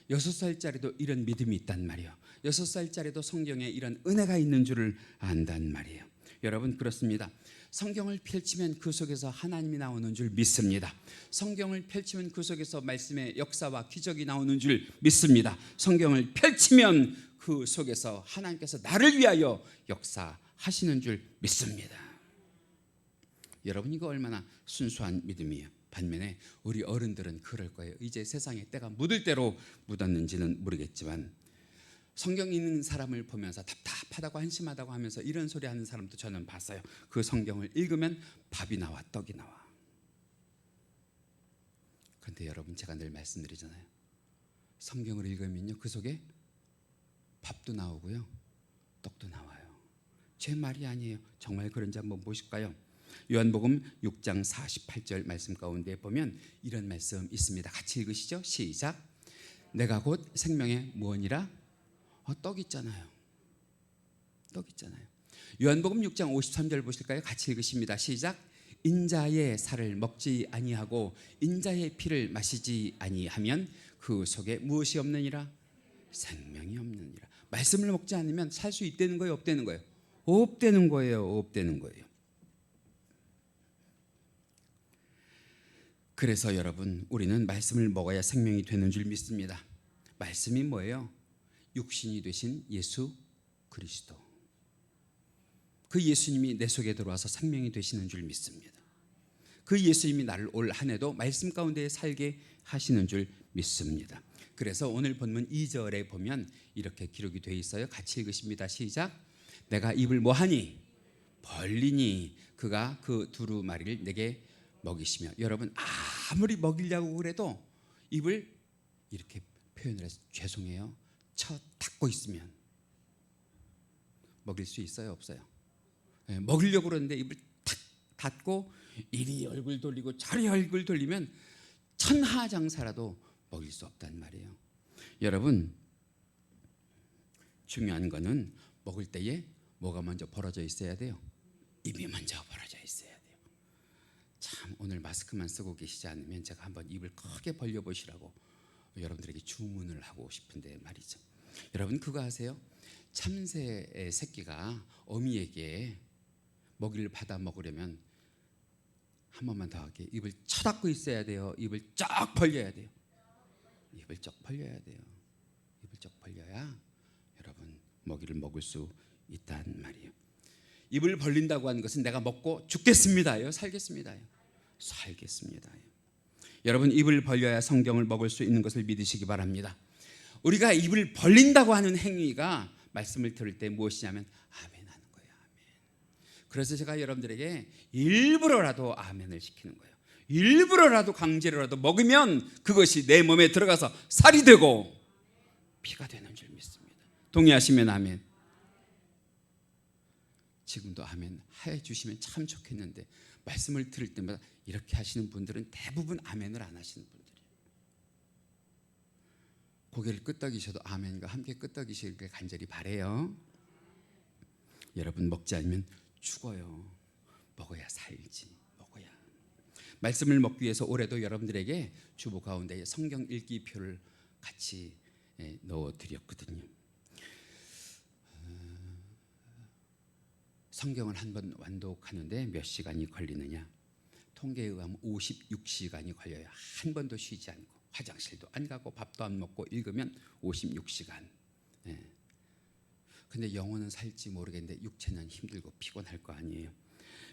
6살짜리도 이런 믿음이 있단 말이에요. 6살짜리도 성경에 이런 은혜가 있는 줄을 안단 말이에요. 여러분 그렇습니다. 성경을 펼치면 그 속에서 하나님이 나오는 줄 믿습니다. 성경을 펼치면 그 속에서 말씀의 역사와 기적이 나오는 줄 믿습니다. 성경을 펼치면 그 속에서 하나님께서 나를 위하여 역사하시는 줄 믿습니다. 여러분 이거 얼마나 순수한 믿음이에요. 반면에 우리 어른들은 그럴 거예요. 이제 세상에 때가 묻을 대로 묻었는지는 모르겠지만 성경 읽는 사람을 보면서 답답하다고 한심하다고 하면서 이런 소리 하는 사람도 저는 봤어요. 그 성경을 읽으면 밥이 나와 떡이 나와. 그런데 여러분 제가 늘 말씀드리잖아요. 성경을 읽으면요 그 속에 밥도 나오고요 떡도 나와요. 제 말이 아니에요. 정말 그런지 한번 보실까요? 요한복음 6장 48절 말씀 가운데 보면 이런 말씀 있습니다. 같이 읽으시죠. 시작. 내가 곧 생명의 무언이라. 떡 있잖아요. 떡 있잖아요. 요한복음 6장 53절 보실까요? 같이 읽으십니다. 시작. 인자의 살을 먹지 아니하고 인자의 피를 마시지 아니하면 그 속에 무엇이 없느니라? 생명이 없느니라. 말씀을 먹지 않으면 살 수 있다는 거예요? 없다는 거예요? 없다는 거예요. 없다는 거예요. 그래서 여러분, 우리는 말씀을 먹어야 생명이 되는 줄 믿습니다. 말씀이 뭐예요? 육신이 되신 예수 그리스도. 그 예수님이 내 속에 들어와서 생명이 되시는 줄 믿습니다. 그 예수님이 나를 올 한 해도 말씀 가운데 살게 하시는 줄 믿습니다. 그래서 오늘 본문 2절에 보면 이렇게 기록이 되어 있어요. 같이 읽으십니다. 시작. 내가 입을 뭐하니? 벌리니 그가 그 두루마리를 내게 먹이시며. 여러분, 아무리 먹이려고 그래도 입을 이렇게 표현을 해서 죄송해요, 쳐 닫고 있으면 먹일 수 있어요, 없어요? 네, 먹이려고 그러는데 입을 탁 닫고 이리 얼굴 돌리고 저리 얼굴 돌리면 천하장사라도 먹일 수 없단 말이에요. 여러분, 중요한 거는 먹을 때에 뭐가 먼저 벌어져 있어야 돼요? 입이 먼저 벌어져 있어야 돼요. 참, 오늘 마스크만 쓰고 계시지 않으면 제가 한번 입을 크게 벌려보시라고 여러분들에게 주문을 하고 싶은데 말이죠. 여러분, 그거 아세요? 참새의 새끼가 어미에게 먹이를 받아 먹으려면 한 번만 더 할게요. 입을 쳐닫고 있어야 돼요. 입을 쫙 벌려야 돼요. 입을 쫙 벌려야 돼요. 입을 쫙 벌려야 여러분 먹이를 먹을 수 있단 말이에요. 입을 벌린다고 하는 것은 내가 먹고 죽겠습니다요, 살겠습니다요? 살겠습니다요. 여러분, 입을 벌려야 성경을 먹을 수 있는 것을 믿으시기 바랍니다. 우리가 입을 벌린다고 하는 행위가 말씀을 들을 때 무엇이냐면 아멘 하는 거예요. 아멘. 그래서 제가 여러분들에게 일부러라도 아멘을 시키는 거예요. 일부러라도 강제로라도 먹으면 그것이 내 몸에 들어가서 살이 되고 피가 되는 줄 믿습니다. 동의하시면 아멘. 지금도 아멘 해주시면 참 좋겠는데 말씀을 들을 때마다 이렇게 하시는 분들은 대부분 아멘을 안 하시는 분들이에요. 고개를 끄덕이셔도 아멘과 함께 끄덕이시길 간절히 바래요. 여러분, 먹지 않으면 죽어요. 먹어야 살지. 먹어야. 말씀을 먹기 위해서 올해도 여러분들에게 주보 가운데 성경 읽기표를 같이 넣어드렸거든요. 성경을 한 번 완독하는데 몇 시간이 걸리느냐? 통계에 의하면 56시간이 걸려요. 한 번도 쉬지 않고 화장실도 안 가고 밥도 안 먹고 읽으면 56시간. 근데 영혼은 살지 모르겠는데 육체는 힘들고 피곤할 거 아니에요.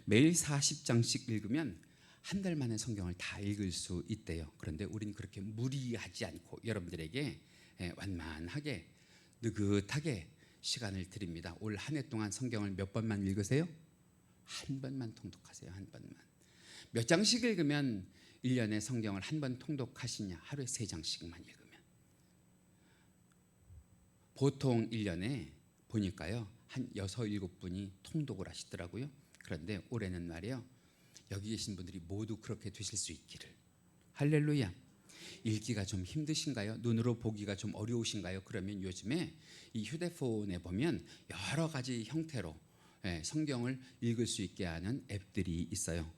매일 40장씩 읽으면 한 달 만에 성경을 다 읽을 수 있대요. 그런데 우리는 그렇게 무리하지 않고 여러분들에게 완만하게 느긋하게 시간을 드립니다. 올 한 해 동안 성경을 몇 번만 읽으세요? 한 번만 통독하세요. 한 번만. 몇 장씩 읽으면 1년에 성경을 한 번 통독하시냐? 하루에 3장씩만 읽으면. 보통 1년에 보니까요, 한 6, 7분이 통독을 하시더라고요. 그런데 올해는 말이에요, 여기 계신 분들이 모두 그렇게 되실 수 있기를. 할렐루야. 읽기가 좀 힘드신가요? 눈으로 보기가 좀 어려우신가요? 그러면 요즘에 이 휴대폰에 보면 여러 가지 형태로 성경을 읽을 수 있게 하는 앱들이 있어요.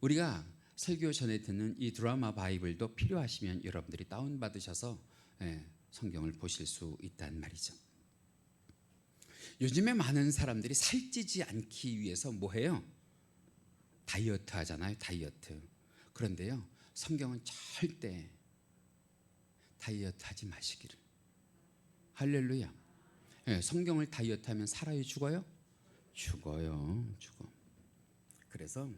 우리가 설교 전에 듣는 이 드라마 바이블도 필요하시면 여러분들이 다운받으셔서 성경을 보실 수 있단 말이죠. 요즘에 많은 사람들이 살찌지 않기 위해서 뭐 해요? 다이어트 하잖아요. 다이어트. 그런데요, 성경은 절대 다이어트 하지 마시기를. 할렐루야. 성경을 다이어트하면 살아요, 죽어요? 죽어요. 죽어. 그래서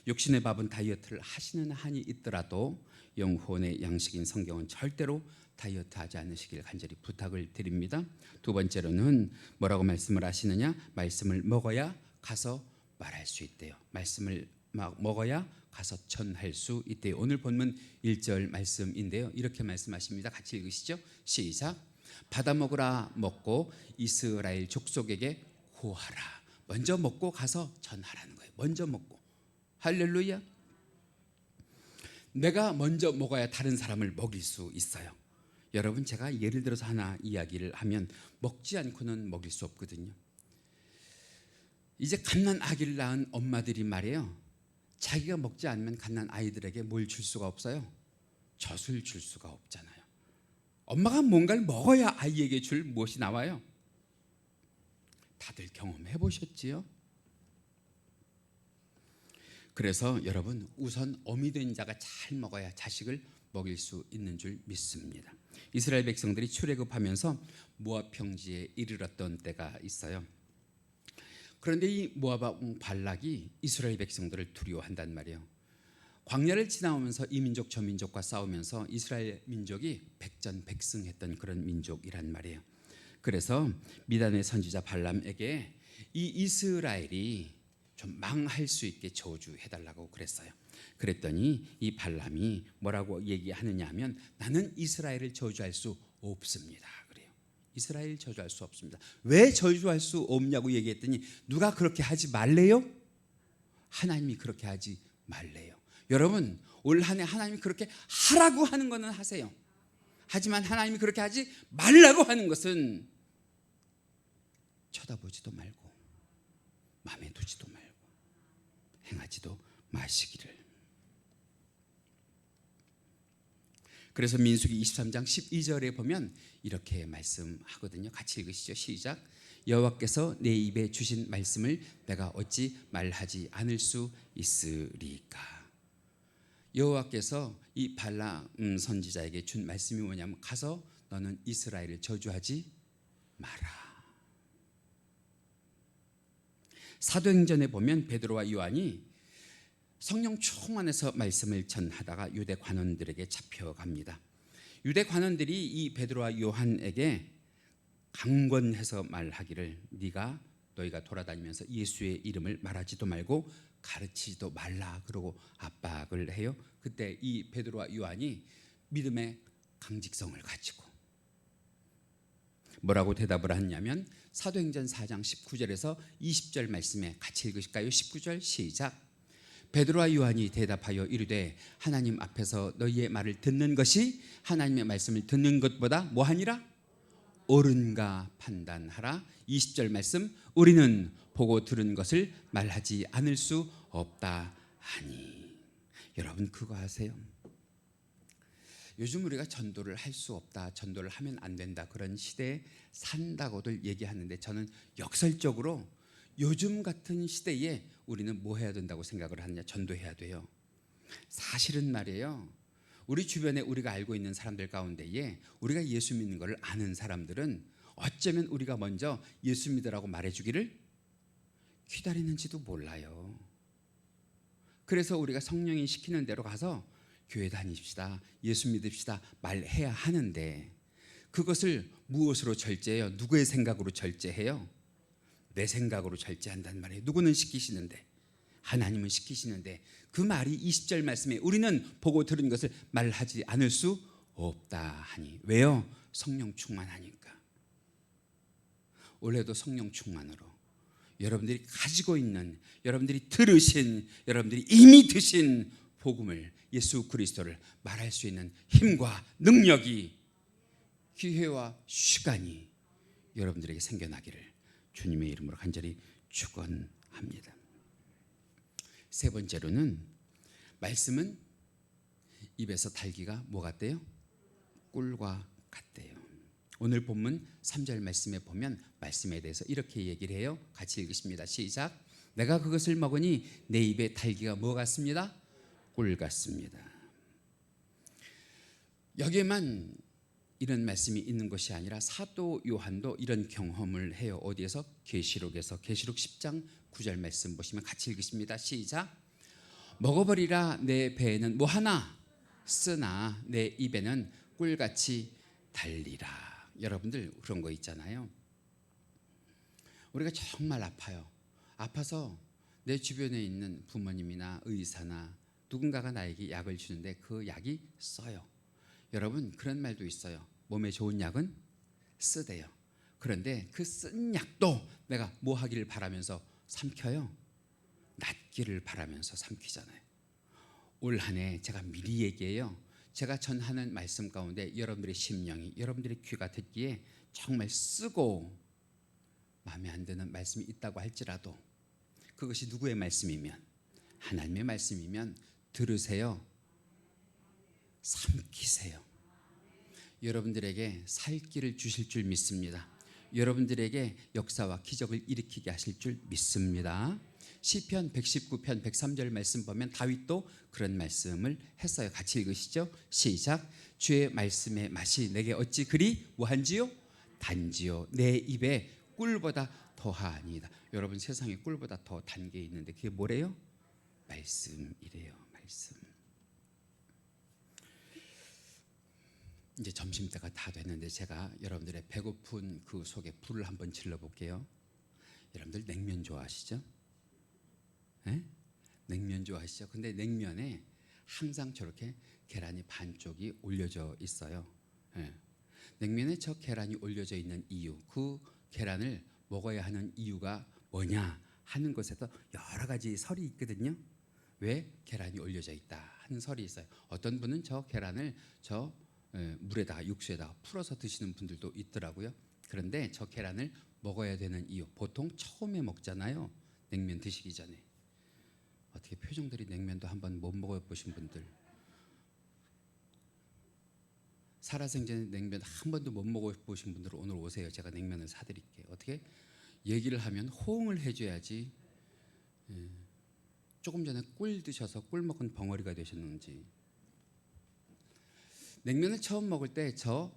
육신의 밥은 다이어트를 하시는 한이 있더라도 영혼의 양식인 성경은 절대로 다이어트하지 않으시길 간절히 부탁을 드립니다. 두 번째로는 뭐라고 말씀을 하시느냐? 말씀을 먹어야 가서 말할 수 있대요. 말씀을 먹어야 가서 전할 수 있대요. 오늘 본문 1절 말씀인데요, 이렇게 말씀하십니다. 같이 읽으시죠. 시작. 받아 먹으라. 먹고 이스라엘 족속에게 고하라. 먼저 먹고 가서 전하라는 거예요. 먼저 먹고. 할렐루야. 내가 먼저 먹어야 다른 사람을 먹일 수 있어요. 여러분, 제가 예를 들어서 하나 이야기를 하면 먹지 않고는 먹일 수 없거든요. 이제 갓난 아기를 낳은 엄마들이 말이에요, 자기가 먹지 않으면 갓난 아이들에게 뭘 줄 수가 없어요? 젖을 줄 수가 없잖아요. 엄마가 뭔가를 먹어야 아이에게 줄 무엇이 나와요? 다들 경험해 보셨지요? 그래서 여러분 우선 어미 된 자가 잘 먹어야 자식을 먹일 수 있는 줄 믿습니다. 이스라엘 백성들이 출애굽하면서 모압 평지에 이르렀던 때가 있어요. 그런데 이 모압 왕 발락이 이스라엘 백성들을 두려워한단 말이에요. 광야를 지나오면서 이 민족 저 민족과 싸우면서 이스라엘 민족이 백전백승했던 그런 민족이란 말이에요. 그래서 미단의 선지자 발람에게 이 이스라엘이 좀 망할 수 있게 저주해달라고 그랬어요. 그랬더니 이 발람이 뭐라고 얘기하느냐 하면 나는 이스라엘을 저주할 수 없습니다. 그래요. 이스라엘 저주할 수 없습니다. 왜 저주할 수 없냐고 얘기했더니 누가 그렇게 하지 말래요? 하나님이 그렇게 하지 말래요. 여러분 올 한 해 하나님이 그렇게 하라고 하는 거는 하세요. 하지만 하나님이 그렇게 하지 말라고 하는 것은 쳐다보지도 말고 마음에 두지도 말고 행하지도 마시기를. 그래서 민수기 23장 12절에 보면 이렇게 말씀하거든요. 같이 읽으시죠. 시작. 여호와께서 내 입에 주신 말씀을 내가 어찌 말하지 않을 수 있으리까. 여호와께서 이 발람 선지자에게 준 말씀이 뭐냐면 가서 너는 이스라엘을 저주하지 마라. 사도행전에 보면 베드로와 요한이 성령 충만해서 말씀을 전하다가 유대 관원들에게 잡혀갑니다. 유대 관원들이 이 베드로와 요한에게 강권해서 말하기를 너희가 돌아다니면서 예수의 이름을 말하지도 말고 가르치지도 말라 그러고 압박을 해요. 그때 이 베드로와 요한이 믿음의 강직성을 가지고 뭐라고 대답을 하냐면 사도행전 4장 19절에서 20절 말씀에 같이 읽으실까요? 19절 시작. 베드로와 요한이 대답하여 이르되 하나님 앞에서 너희의 말을 듣는 것이 하나님의 말씀을 듣는 것보다 뭐하니라? 옳은가 판단하라. 20절 말씀 우리는 보고 들은 것을 말하지 않을 수 없다 하니. 여러분 그거 아세요? 요즘 우리가 전도를 할 수 없다, 전도를 하면 안 된다 그런 시대에 산다고들 얘기하는데 저는 역설적으로 요즘 같은 시대에 우리는 뭐 해야 된다고 생각을 하느냐? 전도해야 돼요. 사실은 말이에요. 우리 주변에 우리가 알고 있는 사람들 가운데에 우리가 예수 믿는 것을 아는 사람들은 어쩌면 우리가 먼저 예수 믿으라고 말해주기를 기다리는지도 몰라요. 그래서 우리가 성령이 시키는 대로 가서 교회 다닙시다, 예수 믿읍시다 말해야 하는데 그것을 무엇으로 절제해요? 누구의 생각으로 절제해요? 내 생각으로 절제한단 말이에요. 누구는 시키시는데 하나님은 시키시는데 그 말이 20절 말씀에 우리는 보고 들은 것을 말하지 않을 수 없다 하니. 왜요? 성령 충만하니까. 올해도 성령 충만으로 여러분들이 가지고 있는, 여러분들이 들으신, 여러분들이 이미 드신 복음을, 예수 그리스도를 말할 수 있는 힘과 능력이, 기회와 시간이 여러분들에게 생겨나기를 주님의 이름으로 간절히 축원합니다. 세 번째로는 말씀은 입에서 달기가 뭐 같대요? 꿀과 같대요. 오늘 본문 3절 말씀에 보면 말씀에 대해서 이렇게 얘기를 해요. 같이 읽으십니다. 시작. 내가 그것을 먹으니 내 입에 달기가 뭐 같습니다? 꿀 같습니다. 여기에만 이런 말씀이 있는 것이 아니라 사도 요한도 이런 경험을 해요. 어디에서? 계시록에서. 계시록 10장 9절 말씀 보시면 같이 읽으십니다. 시작. 먹어버리라 내 배에는 뭐 하나 쓰나 내 입에는 꿀같이 달리라. 여러분들 그런 거 있잖아요. 우리가 정말 아파요. 아파서 내 주변에 있는 부모님이나 의사나 누군가가 나에게 약을 주는데 그 약이 써요. 여러분 그런 말도 있어요. 몸에 좋은 약은 쓰대요. 그런데 그 쓴 약도 내가 뭐 하기를 바라면서 삼켜요? 낫기를 바라면서 삼키잖아요. 올 한 해 제가 미리 얘기해요. 제가 전하는 말씀 가운데 여러분들의 심령이, 여러분들의 귀가 듣기에 정말 쓰고 마음에 안 드는 말씀이 있다고 할지라도 그것이 누구의 말씀이면, 하나님의 말씀이면 들으세요. 삼키세요. 여러분들에게 살 길을 주실 줄 믿습니다. 여러분들에게 역사와 기적을 일으키게 하실 줄 믿습니다. 시편 119편 103절 말씀 보면 다윗도 그런 말씀을 했어요. 같이 읽으시죠. 시작. 주의 말씀의 맛이 내게 어찌 그리 무한지요? 단지요. 내 입에 꿀보다 더하니이다. 여러분, 세상에 꿀보다 더 단 게 있는데 그게 뭐래요? 말씀이래요. 말씀. 이제 점심때가 다 됐는데 제가 여러분들의 배고픈 그 속에 불을 한번 질러볼게요. 여러분들 냉면 좋아하시죠? 네? 냉면 좋아하시죠? 근데 냉면에 항상 저렇게 계란이 반쪽이 올려져 있어요. 네. 냉면에 저 계란이 올려져 있는 이유, 그 계란을 먹어야 하는 이유가 뭐냐 하는 것에도 여러 가지 설이 있거든요. 왜 계란이 올려져 있다 하는 설이 있어요. 어떤 분은 저 계란을 물에다가 육수에다가 풀어서 드시는 분들도 있더라고요. 그런데 저 계란을 먹어야 되는 이유, 보통 처음에 먹잖아요. 냉면 드시기 전에. 어떻게 표정들이, 냉면도 한번 못 먹어보신 분들, 살아생전에 냉면 한 번도 못 먹어보신 분들 오늘 오세요. 제가 냉면을 사드릴게요. 어떻게 얘기를 하면 호응을 해줘야지. 조금 전에 꿀 드셔서 꿀 먹은 벙어리가 되셨는지. 냉면을 처음 먹을 때 저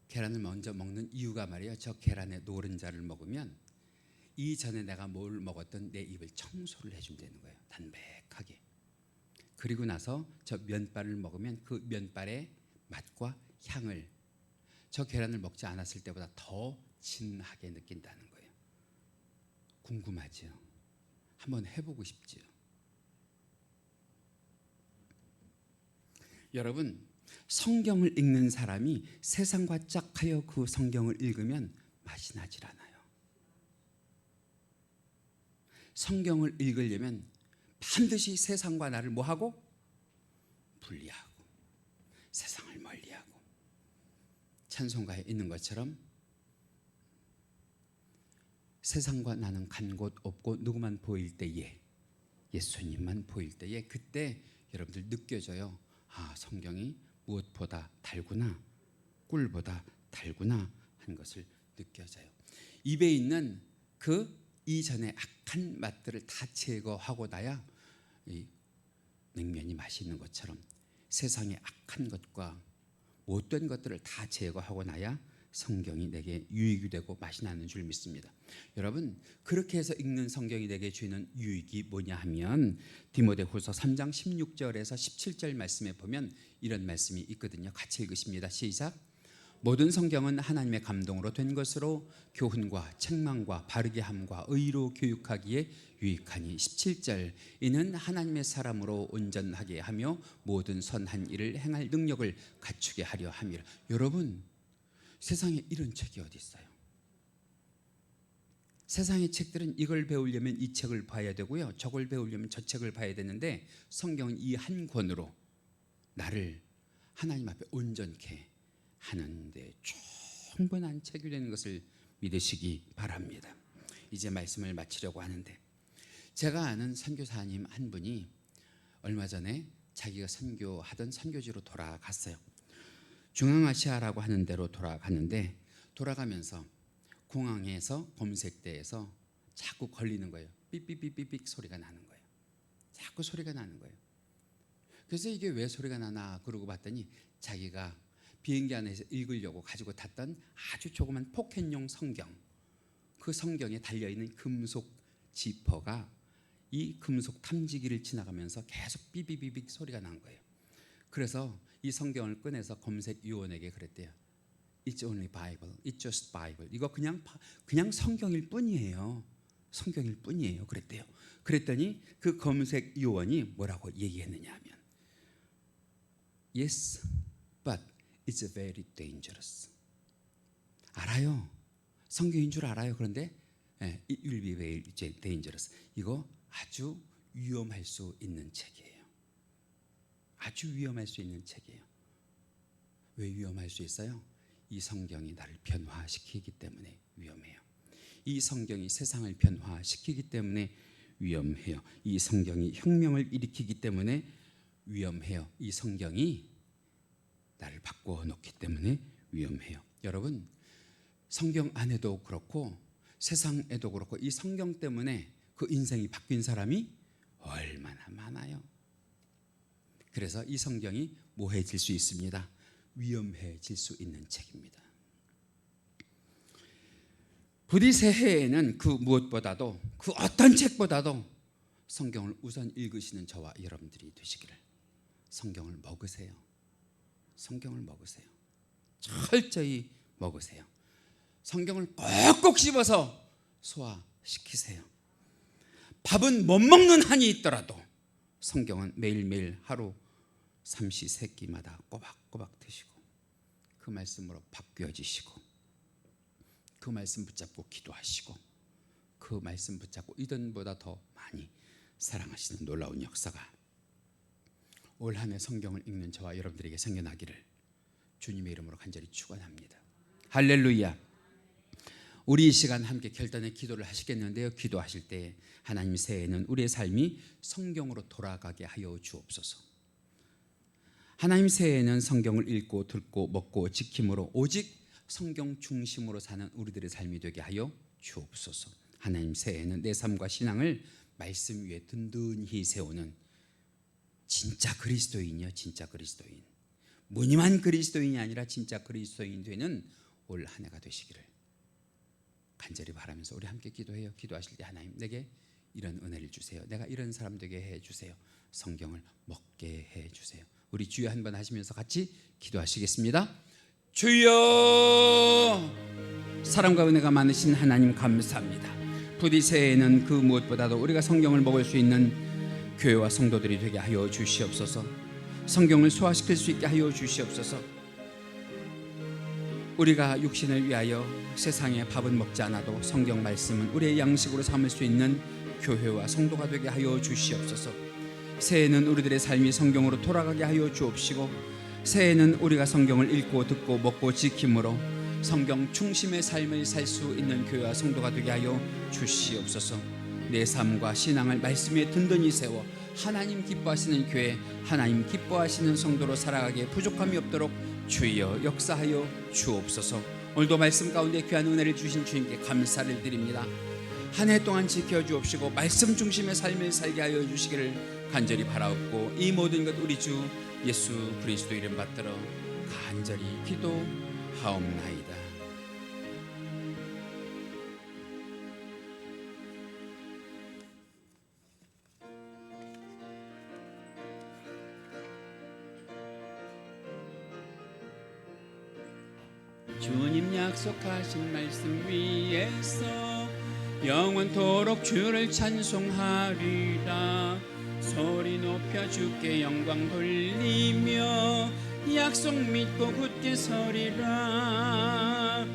계란을 먼저 먹는 이유가 말이에요. 저 계란의 노른자를 먹으면 이전에 내가 뭘 먹었던 내 입을 청소를 해준다는 거예요. 담백하게. 그리고 나서 저 면발을 먹으면 그 면발의 맛과 향을 저 계란을 먹지 않았을 때보다 더 진하게 느낀다는 거예요. 궁금하죠? 한번 해보고 싶지요? 여러분, 성경을 읽는 사람이 세상과 짝하여 그 성경을 읽으면 맛이 나질 않아요. 성경을 읽으려면 반드시 세상과 나를 뭐하고? 분리하고 세상을 멀리하고. 찬송가에 있는 것처럼 세상과 나는 간 곳 없고 누구만 보일 때에, 예수님만 보일 때에, 그때 여러분들 느껴져요. 아, 성경이 무엇보다 달구나, 꿀보다 달구나 하는 것을 느껴져요. 입에 있는 그 이전의 악한 맛들을 다 제거하고 나야 이 냉면이 맛있는 것처럼 세상의 악한 것과 못된 것들을 다 제거하고 나야 성경이 내게 유익이 되고 맛이 나는 줄 믿습니다. 여러분, 그렇게 해서 읽는 성경이 내게 주는 유익이 뭐냐 하면 디모데후서 3장 16절에서 17절 말씀에 보면 이런 말씀이 있거든요. 같이 읽으십니다. 시작. 모든 성경은 하나님의 감동으로 된 것으로 교훈과 책망과 바르게 함과 의로 교육하기에 유익하니. 17절. 이는 하나님의 사람으로 온전하게 하며 모든 선한 일을 행할 능력을 갖추게 하려 함이라. 여러분, 세상에 이런 책이 어디 있어요? 세상의 책들은 이걸 배우려면 이 책을 봐야 되고요, 저걸 배우려면 저 책을 봐야 되는데 성경은 이 한 권으로 나를 하나님 앞에 온전케 하는데 충분한 책이 되는 것을 믿으시기 바랍니다. 이제 말씀을 마치려고 하는데, 제가 아는 선교사님 한 분이 얼마 전에 자기가 선교하던 선교지로 돌아갔어요. 중앙아시아라고 하는 데로 돌아갔는데, 돌아가면서 공항에서 검색대에서 자꾸 걸리는 거예요. 삐삐삐삐삐 소리가 나는 거예요. 자꾸 소리가 나는 거예요. 그래서 이게 왜 소리가 나나 그러고 봤더니 자기가 비행기 안에서 읽으려고 가지고 탔던 아주 조그만 포켓용 성경, 그 성경에 달려있는 금속 지퍼가 이 금속 탐지기를 지나가면서 계속 삐삐삐삐 소리가 난 거예요. 그래서 이 성경을 꺼내서 검색 요원에게 그랬대요. It's only Bible. It's just Bible. 이거 그냥 성경일 뿐이에요. 성경일 뿐이에요. 그랬대요. 그랬더니 그 검색 요원이 뭐라고 얘기했느냐 하면 Yes, but it's very dangerous. 알아요. 성경인 줄 알아요. 그런데 it will be very dangerous. 이거 아주 위험할 수 있는 책이에요. 아주 위험할 수 있는 책이에요. 왜 위험할 수 있어요? 이 성경이 나를 변화시키기 때문에 위험해요. 이 성경이 세상을 변화시키기 때문에 위험해요. 이 성경이 혁명을 일으키기 때문에 위험해요. 이 성경이 나를 바꾸어 놓기 때문에 위험해요. 여러분, 성경 안에도 그렇고 세상에도 그렇고 이 성경 때문에 그 인생이 바뀐 사람이 얼마나 많아요. 그래서 이 성경이 뭐해질 수 있습니다. 위험해질 수 있는 책입니다. 부디 새해에는 그 무엇보다도 그 어떤 책보다도 성경을 우선 읽으시는 저와 여러분들이 되시기를. 성경을 먹으세요. 성경을 먹으세요. 철저히 먹으세요. 성경을 꼭꼭 씹어서 소화시키세요. 밥은 못 먹는 한이 있더라도 성경은 매일매일 하루 삼시세끼마다 꼬박꼬박 드시고 그 말씀으로 바뀌어지시고 그 말씀 붙잡고 기도하시고 그 말씀 붙잡고 이전보다 더 많이 사랑하시는 놀라운 역사가 올 한 해 성경을 읽는 저와 여러분들에게 생겨나기를 주님의 이름으로 간절히 축원합니다. 할렐루야. 우리 이 시간 함께 결단의 기도를 하시겠는데요. 기도하실 때 하나님 새해에는 우리의 삶이 성경으로 돌아가게 하여 주옵소서. 하나님 새해에는 성경을 읽고 듣고 먹고 지킴으로 오직 성경 중심으로 사는 우리들의 삶이 되게 하여 주옵소서. 하나님 새해에는 내 삶과 신앙을 말씀 위에 든든히 세우는 진짜 그리스도인이요, 진짜 그리스도인, 무늬만 그리스도인이 아니라 진짜 그리스도인 되는 올 한 해가 되시기를 간절히 바라면서 우리 함께 기도해요. 기도하실 때 하나님 내게 이런 은혜를 주세요. 내가 이런 사람 되게 해주세요. 성경을 먹게 해주세요. 우리 주여 한번 하시면서 같이 기도하시겠습니다. 주여, 사랑과 은혜가 많으신 하나님 감사합니다. 부디 새해에는 그 무엇보다도 우리가 성경을 먹을 수 있는 교회와 성도들이 되게 하여 주시옵소서. 성경을 소화시킬 수 있게 하여 주시옵소서. 우리가 육신을 위하여 세상의 밥은 먹지 않아도 성경 말씀은 우리의 양식으로 삼을 수 있는 교회와 성도가 되게 하여 주시옵소서. 새해에는 우리들의 삶이 성경으로 돌아가게 하여 주옵시고 새해에는 우리가 성경을 읽고 듣고 먹고 지킴으로 성경 중심의 삶을 살 수 있는 교회와 성도가 되게 하여 주시옵소서. 내 삶과 신앙을 말씀 위에 든든히 세워 하나님 기뻐하시는 교회, 하나님 기뻐하시는 성도로 살아가기에 부족함이 없도록 주여 역사하여 주옵소서. 오늘도 말씀 가운데 귀한 은혜를 주신 주님께 감사를 드립니다. 한 해 동안 지켜주옵시고 말씀 중심의 삶을 살게 하여 주시기를 간절히 바라옵고 이 모든 것 우리 주 예수 그리스도 이름 받들어 간절히 기도하옵나이다. 주님 약속하신 말씀 위에서 영원토록 주를 찬송하리라. 소리 높여 주께 영광 돌리며 약속 믿고 굳게 서리라.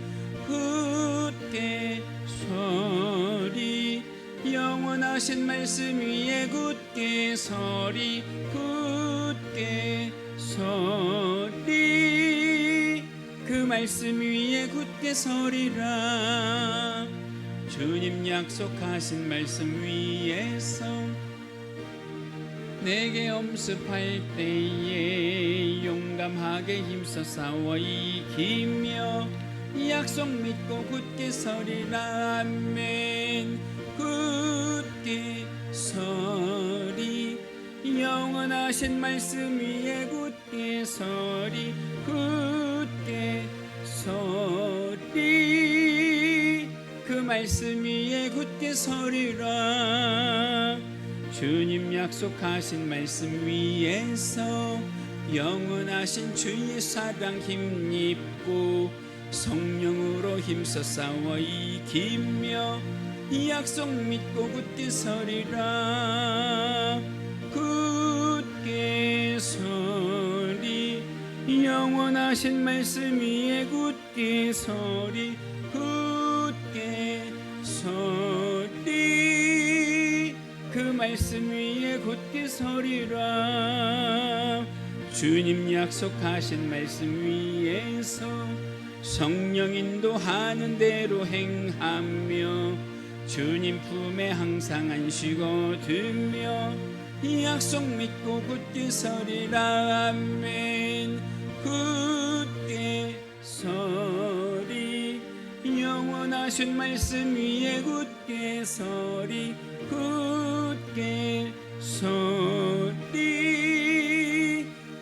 굳게 서리 영원하신 말씀 위에 굳게 서리. 굳게 서리 그 말씀 위에 굳게 서리라. 주님 약속하신 말씀 위에서 내게 엄습할 때에 용감하게 힘써 싸워 이기며 약속 믿고 굳게 서리라. 아멘. 굳게 서리 영원하신 말씀 위에 굳게 서리. 굳게 서리 그 말씀 위에 굳게 서리라. 주님 약속하신 말씀 위에서 영원하신 주의 사랑 힘입고 성령으로 힘써 싸워 이기며 약속 믿고 굳게 서리라. 굳게 서리 영원하신 말씀 위에 굳게 서리. 굳게 서리 그 말씀 위에 굳게 서리라. 주님 약속하신 말씀 위에서 성령 인도하는 대로 행하며 주님 품에 항상 안쉬고 들며 약속 믿고 굳게 서리라. 아멘. 굳게 서리 영원하신 하신 말씀 위에 굳게 서리 굳게 서리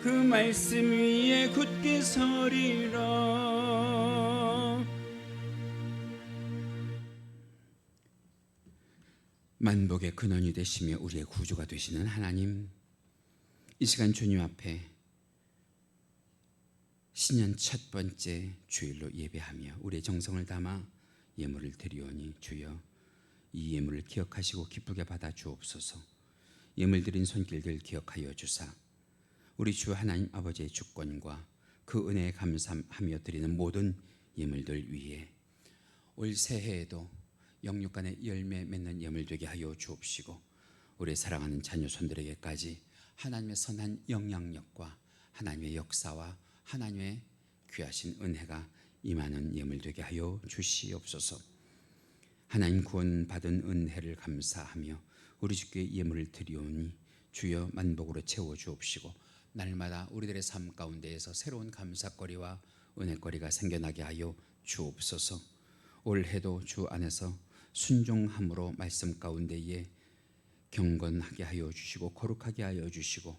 그 말씀 위에 굳게 서리라. 만복의 근원이 되시며 우리의 구주가 되시는 하나님, 이 시간 주님 앞에 신년 첫 번째 주일로 예배하며 우리의 정성을 담아 예물을 드리오니 주여 이 예물을 기억하시고 기쁘게 받아 주옵소서. 예물 드린 손길들 기억하여 주사 우리 주 하나님 아버지의 주권과 그 은혜에 감사하며 드리는 모든 예물들 위에 올 새해에도 영육간의 열매 맺는 예물 되게 하여 주옵시고 우리 사랑하는 자녀 손들에게까지 하나님의 선한 영향력과 하나님의 역사와 하나님의 귀하신 은혜가 임하는 예물 되게 하여 주시옵소서. 하나님 구원받은 은혜를 감사하며 우리 주께 예물을 드리오니 주여 만복으로 채워 주옵시고 날마다 우리들의 삶 가운데에서 새로운 감사거리와 은혜거리가 생겨나게 하여 주옵소서. 올해도 주 안에서 순종함으로 말씀 가운데에 경건하게 하여 주시고 거룩하게 하여 주시고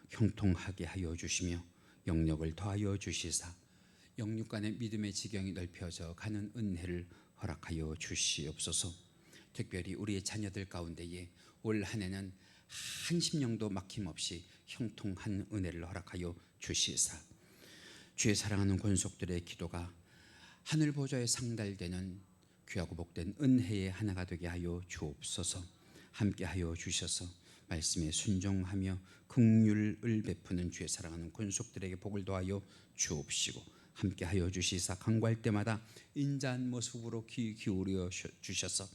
형통하게 하여 주시며 영력을 더하여 주시사 영육간의 믿음의 지경이 넓혀져 가는 은혜를 허락하여 주시옵소서. 특별히 우리의 자녀들 가운데에 올 한 해는 한 심령도 막힘없이 형통한 은혜를 허락하여 주시사 주의 사랑하는 권속들의 기도가 하늘 보좌에 상달되는 귀하고 복된 은혜의 하나가 되게 하여 주옵소서. 함께하여 주셔서 말씀에 순종하며 긍휼을 베푸는 주의 사랑하는 권속들에게 복을 더하여 주옵시고 함께하여 주시사 간구할 때마다 인자한 모습으로 귀 기울여 주셔서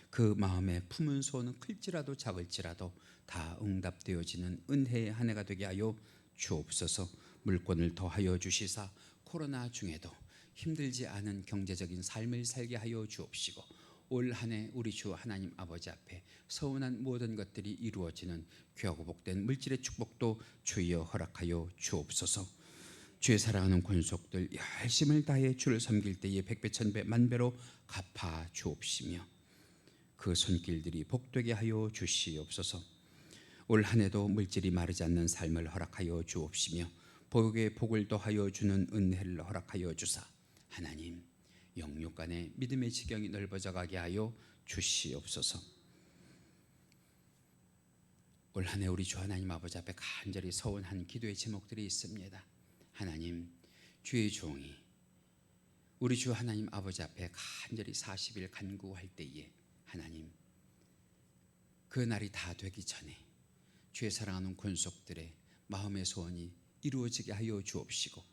그 마음에 품은 소원은 클지라도 작을지라도 다 응답되어지는 은혜의 한 해가 되게 하여 주옵소서. 물권을 더하여 주시사 코로나 중에도 힘들지 않은 경제적인 삶을 살게 하여 주옵시고 올 한 해 우리 주 하나님 아버지 앞에 서운한 모든 것들이 이루어지는 귀하고 복된 물질의 축복도 주여 허락하여 주옵소서. 주의 사랑하는 권속들 열심을 다해 주를 섬길 때에 백배 천배 만배로 갚아 주옵시며 그 손길들이 복되게 하여 주시옵소서. 올 한 해도 물질이 마르지 않는 삶을 허락하여 주옵시며 복에 복을 더하여 주는 은혜를 허락하여 주사 하나님 영육간의 믿음의 지경이 넓어져 가게 하여 주시옵소서. 올 한 해 우리 주 하나님 아버지 앞에 간절히 서운한 기도의 제목들이 있습니다. 하나님 주의 종이 우리 주 하나님 아버지 앞에 간절히 40일 간구할 때에 하나님 그 날이 다 되기 전에 주의 사랑하는 권속들의 마음의 소원이 이루어지게 하여 주옵시고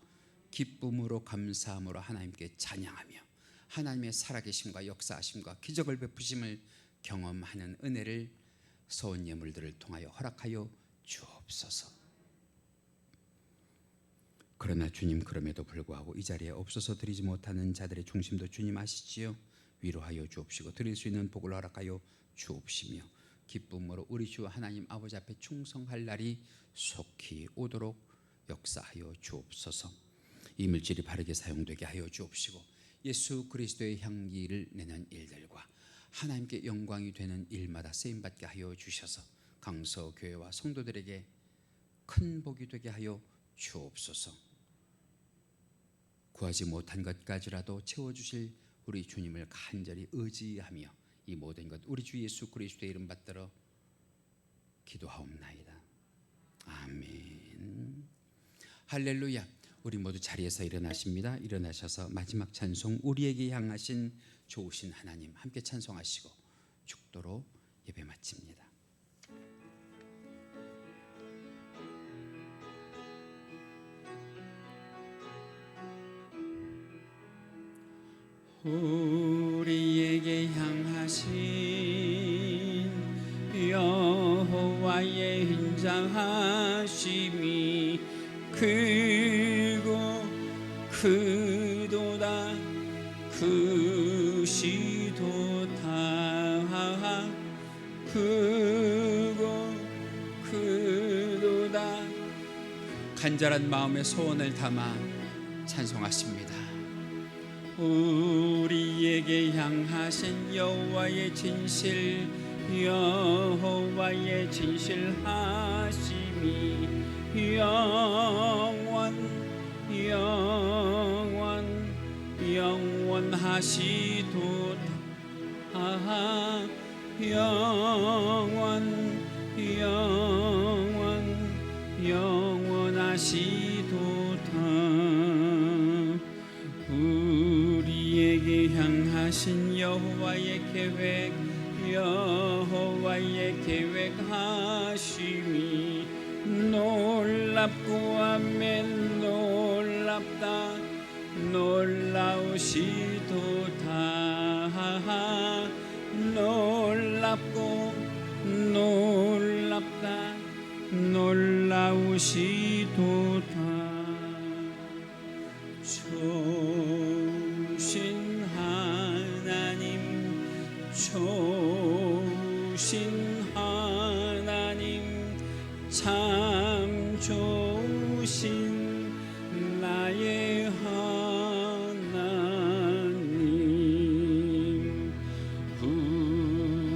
기쁨으로 감사함으로 하나님께 찬양하며 하나님의 살아계심과 역사하심과 기적을 베푸심을 경험하는 은혜를 소원 예물들을 통하여 허락하여 주옵소서. 그러나 주님 그럼에도 불구하고 이 자리에 없어서 드리지 못하는 자들의 중심도 주님 아시지요. 위로하여 주옵시고 드릴 수 있는 복을 허락하여 주옵시며 기쁨으로 우리 주 하나님 아버지 앞에 충성할 날이 속히 오도록 역사하여 주옵소서. 이 물질이 바르게 사용되게 하여 주옵시고 예수 그리스도의 향기를 내는 일들과 하나님께 영광이 되는 일마다 쓰임받게 하여 주셔서 강서교회와 성도들에게 큰 복이 되게 하여 주옵소서. 구하지 못한 것까지라도 채워주실 우리 주님을 간절히 의지하며 이 모든 것 우리 주 예수 그리스도의 이름 받들어 기도하옵나이다. 아멘. 할렐루야. 우리 모두 자리에서 일어나십니다. 일어나셔서 마지막 찬송 우리에게 향하신 좋으신 하나님 함께 찬송하시고 축도로 예배 마칩니다. 우리에게 향하신 여호와의 인자하심이 크고 크도다 크시도다 크고 크도다. 간절한 마음의 소원을 담아 찬송하십니다. 우리에게 향하신 여호와의 진실 여호와의 진실하심이 영원하시도다. 영원하시도다. 우리에게 향하신 여호와의 계획하심이 놀랍고 아멘 놀랍다. 놀라우시도다. 놀랍고 놀랍다. 놀라우시도다. 좋으신 하나님 참 좋으신 나의 하나님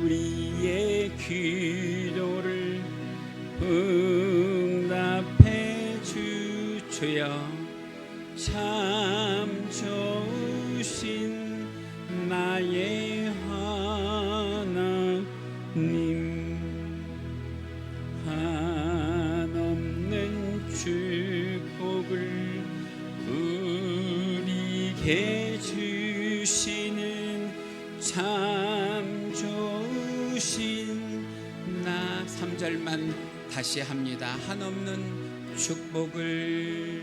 우리의 기도를 응답해 주셔 참 좋으신 나의 하나님 한없는 축복을 우리에게 주시는 참 좋으신 나 3절만 다시 합니다. 한없는 축복을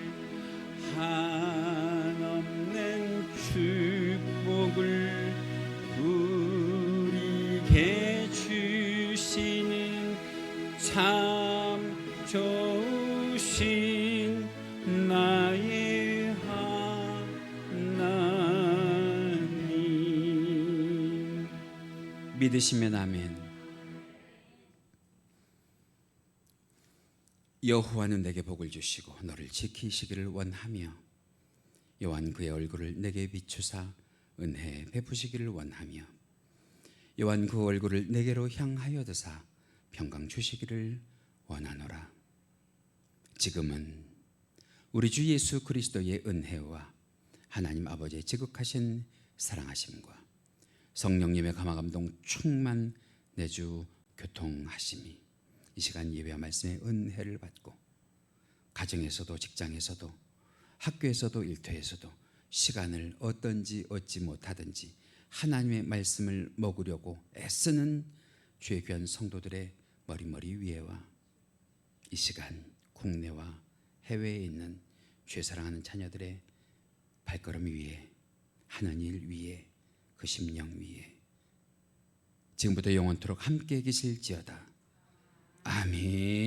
한없는 축복을 우리에게 주시는 참 좋으신 나의 하나님. 믿으시면 아멘. 여호와는 내게 복을 주시고 너를 지키시기를 원하며 여호와는 그의 얼굴을 내게 비추사 은혜 베푸시기를 원하며 여호와는 그 얼굴을 내게로 향하여 드사 평강 주시기를 원하노라. 지금은 우리 주 예수 그리스도의 은혜와 하나님 아버지의 지극하신 사랑하심과 성령님의 감화감동 충만 내주 교통하심이 이 시간 예배와 말씀의 은혜를 받고 가정에서도 직장에서도 학교에서도 일터에서도 시간을 어떤지 얻지 못하든지 하나님의 말씀을 먹으려고 애쓰는 주의 귀한 성도들의 머리 위에와 이 시간 국내와 해외에 있는 주의 사랑하는 자녀들의 발걸음 위에 하는 일 위에 그 심령 위에 지금부터 영원토록 함께 계실지어다. 아멘.